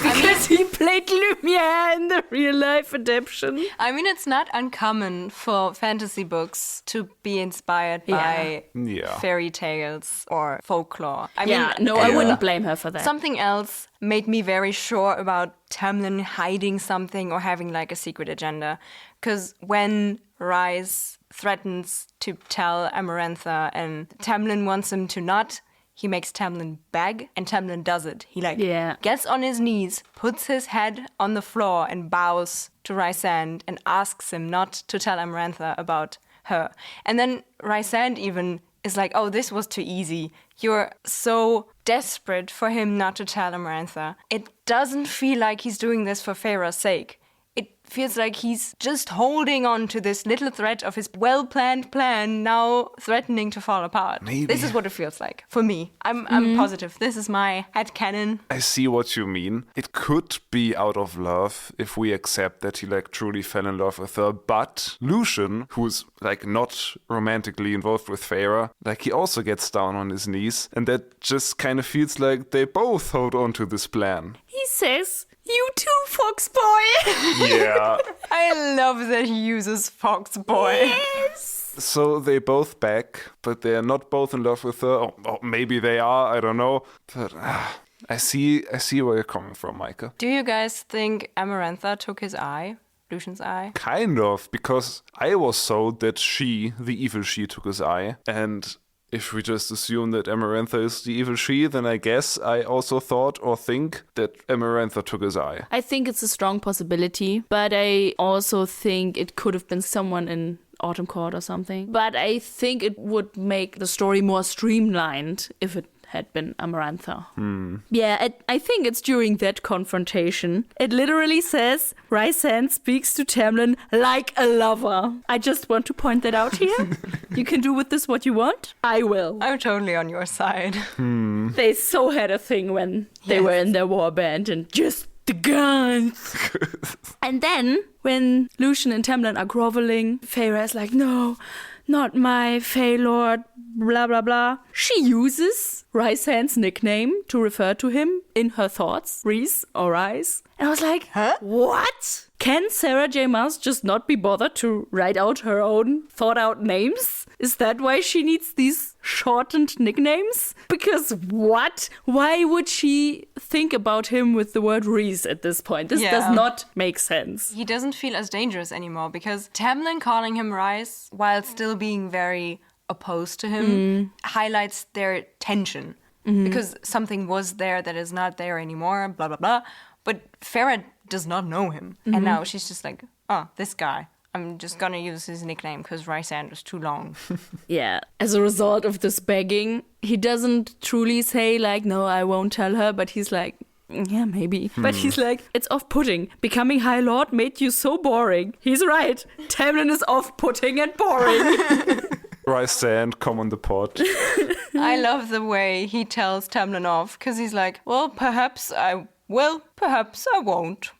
[SPEAKER 1] Because he played Lumiere in the real life adaptation.
[SPEAKER 3] I mean, it's not uncommon for fantasy books to be inspired by
[SPEAKER 2] Yeah.
[SPEAKER 3] fairy tales or folklore. I mean,
[SPEAKER 1] I wouldn't blame her for that.
[SPEAKER 3] something else made me very sure about Tamlin hiding something or having like a secret agenda. Because when Rhys threatens to tell Amarantha and Tamlin wants him to not, he makes Tamlin beg, and Tamlin does it. He gets on his knees, puts his head on the floor and bows to Rhysand and asks him not to tell Amarantha about her. And then Rhysand even is like, oh, this was too easy. You're so desperate for him not to tell Amarantha. It doesn't feel like he's doing this for Feyre's sake. It feels like he's just holding on to this little thread of his well-planned plan, now threatening to fall apart.
[SPEAKER 2] Maybe.
[SPEAKER 3] This is what it feels like for me. I'm positive. This is my headcanon.
[SPEAKER 2] I see what you mean. It could be out of love if we accept that he like truly fell in love with her. But Lucian, who's like not romantically involved with Feyre, like he also gets down on his knees, and that just kind of feels like they both hold on to this plan.
[SPEAKER 1] He says, "You too, fox boy."
[SPEAKER 2] Yeah.
[SPEAKER 3] I love that he uses fox boy.
[SPEAKER 1] Yes.
[SPEAKER 2] So they both back, but they're not both in love with her. Or maybe they are, I don't know. But I see where you're coming from, Meike.
[SPEAKER 3] Do you guys think Amarantha took his eye? Lucian's eye?
[SPEAKER 2] Kind of, because I was sold that she, the evil she, took his eye. And if we just assume that Amarantha is the evil she, then I guess I also thought or think that Amarantha took his eye.
[SPEAKER 1] I think it's a strong possibility, but I also think it could have been someone in Autumn Court or something. But I think it would make the story more streamlined if it had been Amarantha. Yeah, I think it's during that confrontation. It literally says, Rhysand speaks to Tamlin like a lover. I just want to point that out here. You can do with this what you want. I will.
[SPEAKER 3] I'm totally on your side.
[SPEAKER 1] They so had a thing when they were in their warband and just the guns. And then when Lucian and Tamlin are groveling, Feyre is like, no, not my Fey Lord, blah, blah, blah. She uses Rhysand's nickname to refer to him in her thoughts, Rhys or Rhys. And I was like, what? Can Sarah J. Maas just not be bothered to write out her own thought-out names? Is that why she needs these shortened nicknames? Because what? Why would she think about him with the word Rhys at this point? This does not make sense.
[SPEAKER 3] He doesn't feel as dangerous anymore because Tamlin calling him Rhys, while still being very opposed to him, highlights their tension. Because something was there that is not there anymore, blah, blah, blah. But Feyre does not know him. And now she's just like, oh, this guy. I'm just gonna use his nickname because Rhysand was too long.
[SPEAKER 1] Yeah, as a result of this begging, he doesn't truly say like, no, I won't tell her, but he's like, yeah, maybe. But he's like, it's off-putting. Becoming High Lord made you so boring. He's right. Tamlin is off-putting and boring.
[SPEAKER 2] Rhysand, come on the pot.
[SPEAKER 3] I love the way he tells Tamlin off because he's like, well, perhaps I will, perhaps I won't.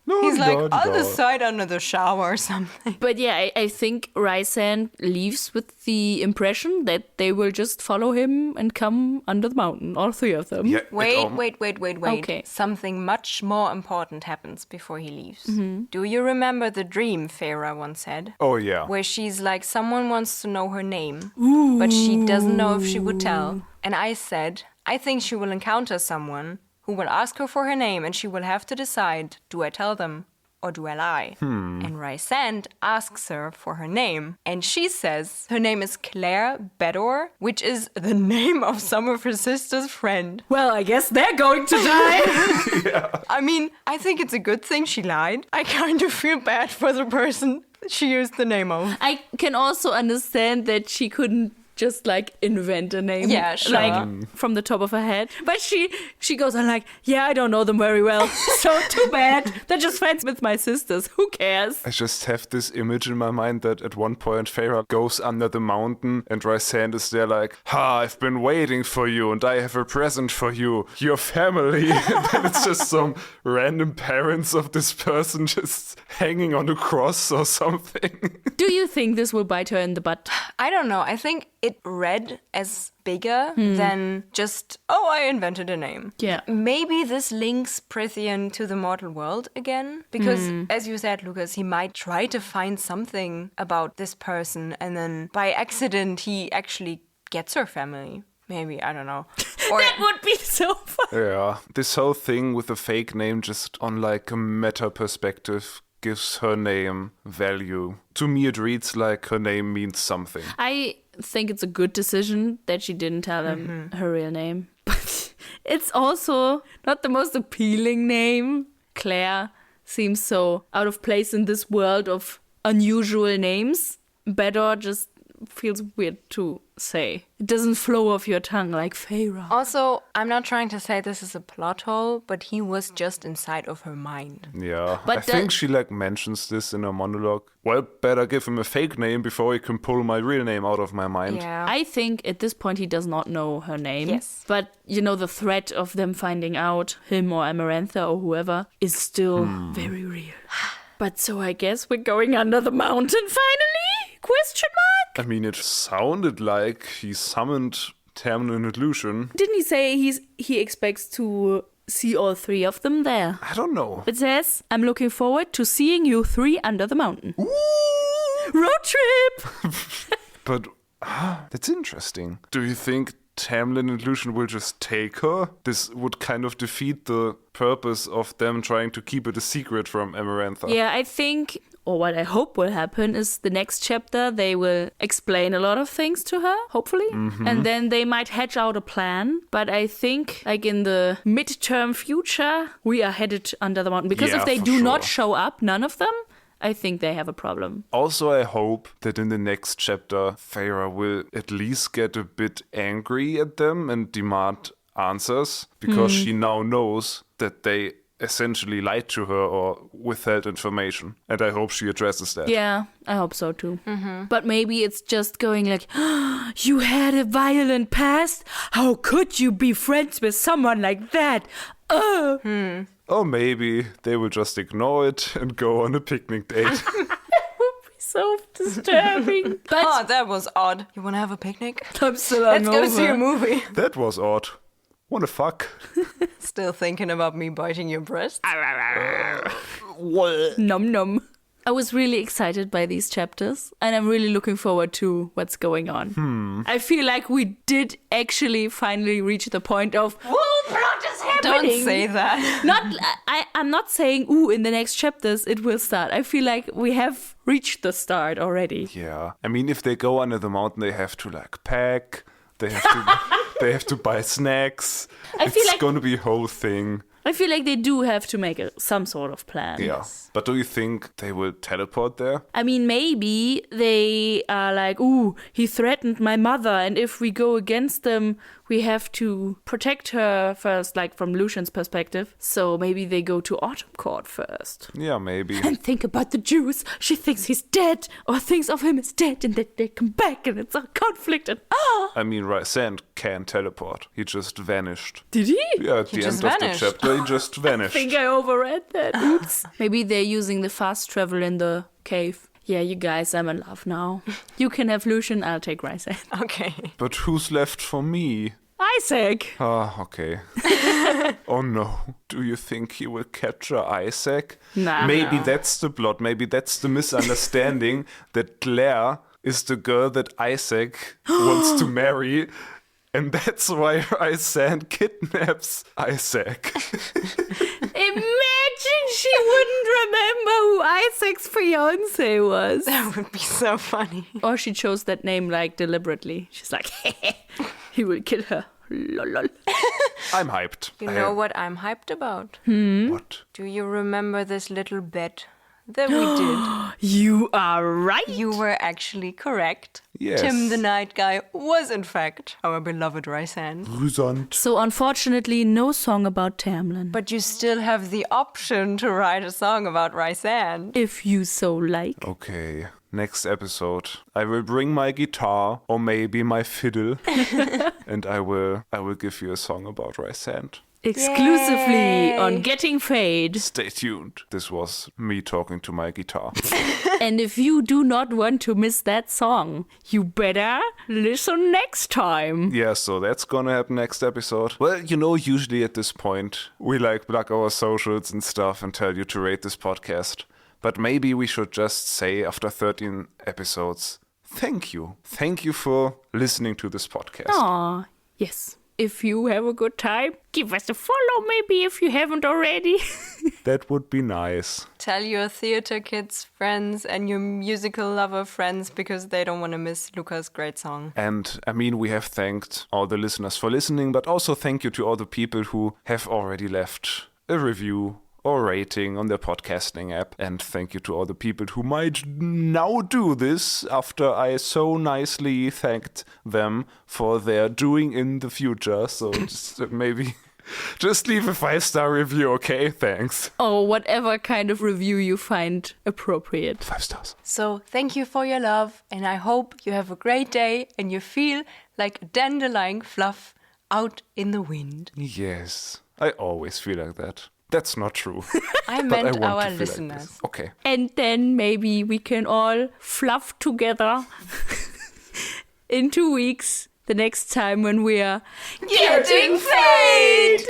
[SPEAKER 3] He's like, I'll decide under the shower or something.
[SPEAKER 1] But yeah, I think Rhysand leaves with the impression that they will just follow him and come under the mountain, all three of them.
[SPEAKER 2] Yeah,
[SPEAKER 3] Wait.
[SPEAKER 1] Okay.
[SPEAKER 3] Something much more important happens before he leaves. Do you remember the dream Feyre once had?
[SPEAKER 2] Oh, yeah.
[SPEAKER 3] Where she's like, someone wants to know her name, but she doesn't know if she would tell. And I said, I think she will encounter someone who will ask her for her name, and she will have to decide, do I tell them or do I lie? And Rhysand asks her for her name, and she says her name is Claire Bedor, which is the name of some of her sister's friend.
[SPEAKER 1] Well, I guess they're going to die.
[SPEAKER 3] I mean, I think it's a good thing she lied. I kind of feel bad for the person she used the name of.
[SPEAKER 1] I can also understand that she couldn't just like invent a name,
[SPEAKER 3] Yeah, sure.
[SPEAKER 1] like from the top of her head. But she goes on like, yeah, I don't know them very well, so too bad. They're just friends with my sisters. Who cares?
[SPEAKER 2] I just have this image in my mind that at one point Feyre goes under the mountain and Rhysand is there like, I've been waiting for you and I have a present for you, your family. And then it's just some random parents of this person just hanging on a cross or something.
[SPEAKER 1] Do you think this will bite her in the butt?
[SPEAKER 3] I don't know. I think it read as bigger than just, oh, I invented a name.
[SPEAKER 1] Yeah.
[SPEAKER 3] Maybe this links Prithian to the mortal world again. Because, as you said, Lukas, he might try to find something about this person and then by accident he actually gets her family. Maybe, I don't know. Or
[SPEAKER 1] That would be so fun.
[SPEAKER 2] Yeah, this whole thing with the fake name just on like a meta perspective gives her name value. To me, it reads like her name means something.
[SPEAKER 1] I think it's a good decision that she didn't tell him her real name. But it's also not the most appealing name. Claire seems so out of place in this world of unusual names. Bedor just feels weird to say. It doesn't flow off your tongue like Feyre.
[SPEAKER 3] Also, I'm not trying to say this is a plot hole, but he was just inside of her mind.
[SPEAKER 2] Yeah,
[SPEAKER 1] But
[SPEAKER 2] I think she mentions this in her monologue. Well, better give him a fake name before he can pull my real name out of my mind.
[SPEAKER 3] Yeah.
[SPEAKER 1] I think at this point he does not know her name.
[SPEAKER 3] Yes.
[SPEAKER 1] But, the threat of them finding out, him or Amarantha or whoever, is still very real. But so I guess we're going under the mountain finally? Question mark?
[SPEAKER 2] I mean, it sounded like he summoned Tamlin and Lucian.
[SPEAKER 1] Didn't he say he expects to see all three of them there?
[SPEAKER 2] I don't know.
[SPEAKER 1] It says, I'm looking forward to seeing you three under the mountain.
[SPEAKER 2] Ooh!
[SPEAKER 1] Road trip!
[SPEAKER 2] But that's interesting. Do you think Tamlin and Lucian will just take her? This would kind of defeat the purpose of them trying to keep it a secret from Amarantha.
[SPEAKER 1] Yeah, I think, or what I hope will happen is the next chapter, they will explain a lot of things to her, hopefully. And then they might hatch out a plan. But I think, like in the midterm future, we are headed under the mountain. Because
[SPEAKER 2] Yeah,
[SPEAKER 1] if they
[SPEAKER 2] for
[SPEAKER 1] do not
[SPEAKER 2] sure.
[SPEAKER 1] show up, none of them, I think they have a problem.
[SPEAKER 2] Also, I hope that in the next chapter, Feyre will at least get a bit angry at them and demand answers, because she now knows that they essentially lied to her or withheld information. And I hope she addresses that.
[SPEAKER 1] Yeah, I hope so too. But maybe it's just going like, you had a violent past? How could you be friends with someone like that?
[SPEAKER 2] Or maybe they will just ignore it and go on a picnic date.
[SPEAKER 1] So disturbing. But
[SPEAKER 3] Oh, that was odd. You want to have a picnic?
[SPEAKER 1] I'm still
[SPEAKER 3] Let's go see a
[SPEAKER 1] hungover.
[SPEAKER 3] movie.
[SPEAKER 2] That was odd. Wanna fuck?
[SPEAKER 3] Still thinking about me biting your breast?
[SPEAKER 1] Nom nom. I was really excited by these chapters, and I'm really looking forward to what's going on. I feel like we did actually finally reach the point of, whoa, plot is happening.
[SPEAKER 3] Don't say that.
[SPEAKER 1] I'm not saying, ooh, in the next chapters it will start. I feel like we have reached the start already.
[SPEAKER 2] Yeah. I mean, if they go under the mountain, they have to pack. They have to they have to buy snacks.
[SPEAKER 1] I feel
[SPEAKER 2] It's
[SPEAKER 1] like-
[SPEAKER 2] gonna be a whole thing.
[SPEAKER 1] I feel like they do have to make some sort of plan.
[SPEAKER 2] Yeah. But do you think they will teleport there?
[SPEAKER 1] I mean, maybe they are like, ooh, he threatened my mother, and if we go against them, we have to protect her first, like from Lucian's perspective. So maybe they go to Autumn Court first.
[SPEAKER 2] Yeah, maybe.
[SPEAKER 1] And think about the Jews. She thinks he's dead, or thinks of him as dead, and that they come back, and it's a conflict, and
[SPEAKER 2] I mean, Rysand can teleport. He just vanished.
[SPEAKER 1] Did he?
[SPEAKER 2] Yeah, at the
[SPEAKER 3] just
[SPEAKER 2] end
[SPEAKER 3] vanished.
[SPEAKER 2] of the chapter, he just
[SPEAKER 1] I
[SPEAKER 2] vanished.
[SPEAKER 1] think I overread that. Oops. Maybe they're using the fast travel in the cave. Yeah, you guys, I'm in love now. You can have Lucian, I'll take Rysand.
[SPEAKER 3] Okay.
[SPEAKER 2] But who's left for me?
[SPEAKER 1] Isaac!
[SPEAKER 2] Ah, okay. Oh no. Do you think he will capture Isaac?
[SPEAKER 1] Nah.
[SPEAKER 2] Maybe that's the plot. Maybe that's the misunderstanding that Claire is the girl that Isaac wants to marry. And that's why Rysand kidnaps Isaac.
[SPEAKER 1] Imagine she wouldn't remember who Isaac's fiance was.
[SPEAKER 3] That would be so funny.
[SPEAKER 1] Or she chose that name deliberately. She's like, he will kill her. Lol, lol.
[SPEAKER 2] I'm hyped.
[SPEAKER 3] You know what I'm hyped about?
[SPEAKER 2] What?
[SPEAKER 3] Do you remember this little bet that we did?
[SPEAKER 1] You are right.
[SPEAKER 3] You were actually correct.
[SPEAKER 2] Yes.
[SPEAKER 3] Tim the Night Guy was in fact our beloved Rysand.
[SPEAKER 2] Rysand.
[SPEAKER 1] So unfortunately, no song about Tamlin.
[SPEAKER 3] But you still have the option to write a song about Rysand.
[SPEAKER 1] If you so like.
[SPEAKER 2] Okay. Next episode, I will bring my guitar or maybe my fiddle, and I will give you a song about Rysand.
[SPEAKER 1] Exclusively
[SPEAKER 3] Yay.
[SPEAKER 1] on Getting Fae'd.
[SPEAKER 2] Stay tuned. This was me talking to my guitar.
[SPEAKER 1] And if you do not want to miss that song, you better listen next time.
[SPEAKER 2] Yeah, so that's gonna happen next episode. Well, usually at this point, we plug our socials and stuff and tell you to rate this podcast. But maybe we should just say after 13 episodes, thank you. Thank you for listening to this podcast.
[SPEAKER 1] Aw, yes. If you have a good time, give us a follow maybe if you haven't already.
[SPEAKER 2] That would be nice.
[SPEAKER 3] Tell your theater kids friends and your musical lover friends because they don't want to miss Lukas' great song.
[SPEAKER 2] And I mean, we have thanked all the listeners for listening, but also thank you to all the people who have already left a review or rating on their podcasting app. And thank you to all the people who might now do this after I so nicely thanked them for their doing in the future. So just maybe just leave a 5-star review, okay? Thanks.
[SPEAKER 1] Or whatever kind of review you find appropriate.
[SPEAKER 2] 5 stars.
[SPEAKER 3] So thank you for your love, and I hope you have a great day and you feel like a dandelion fluff out in the wind.
[SPEAKER 2] Yes, I always feel like that. That's not true.
[SPEAKER 3] I
[SPEAKER 2] But
[SPEAKER 3] meant
[SPEAKER 2] want
[SPEAKER 3] our
[SPEAKER 2] to feel like
[SPEAKER 3] listeners.
[SPEAKER 2] this. Okay.
[SPEAKER 1] And then maybe we can all fluff together in 2 weeks, the next time when we are getting Fae'd!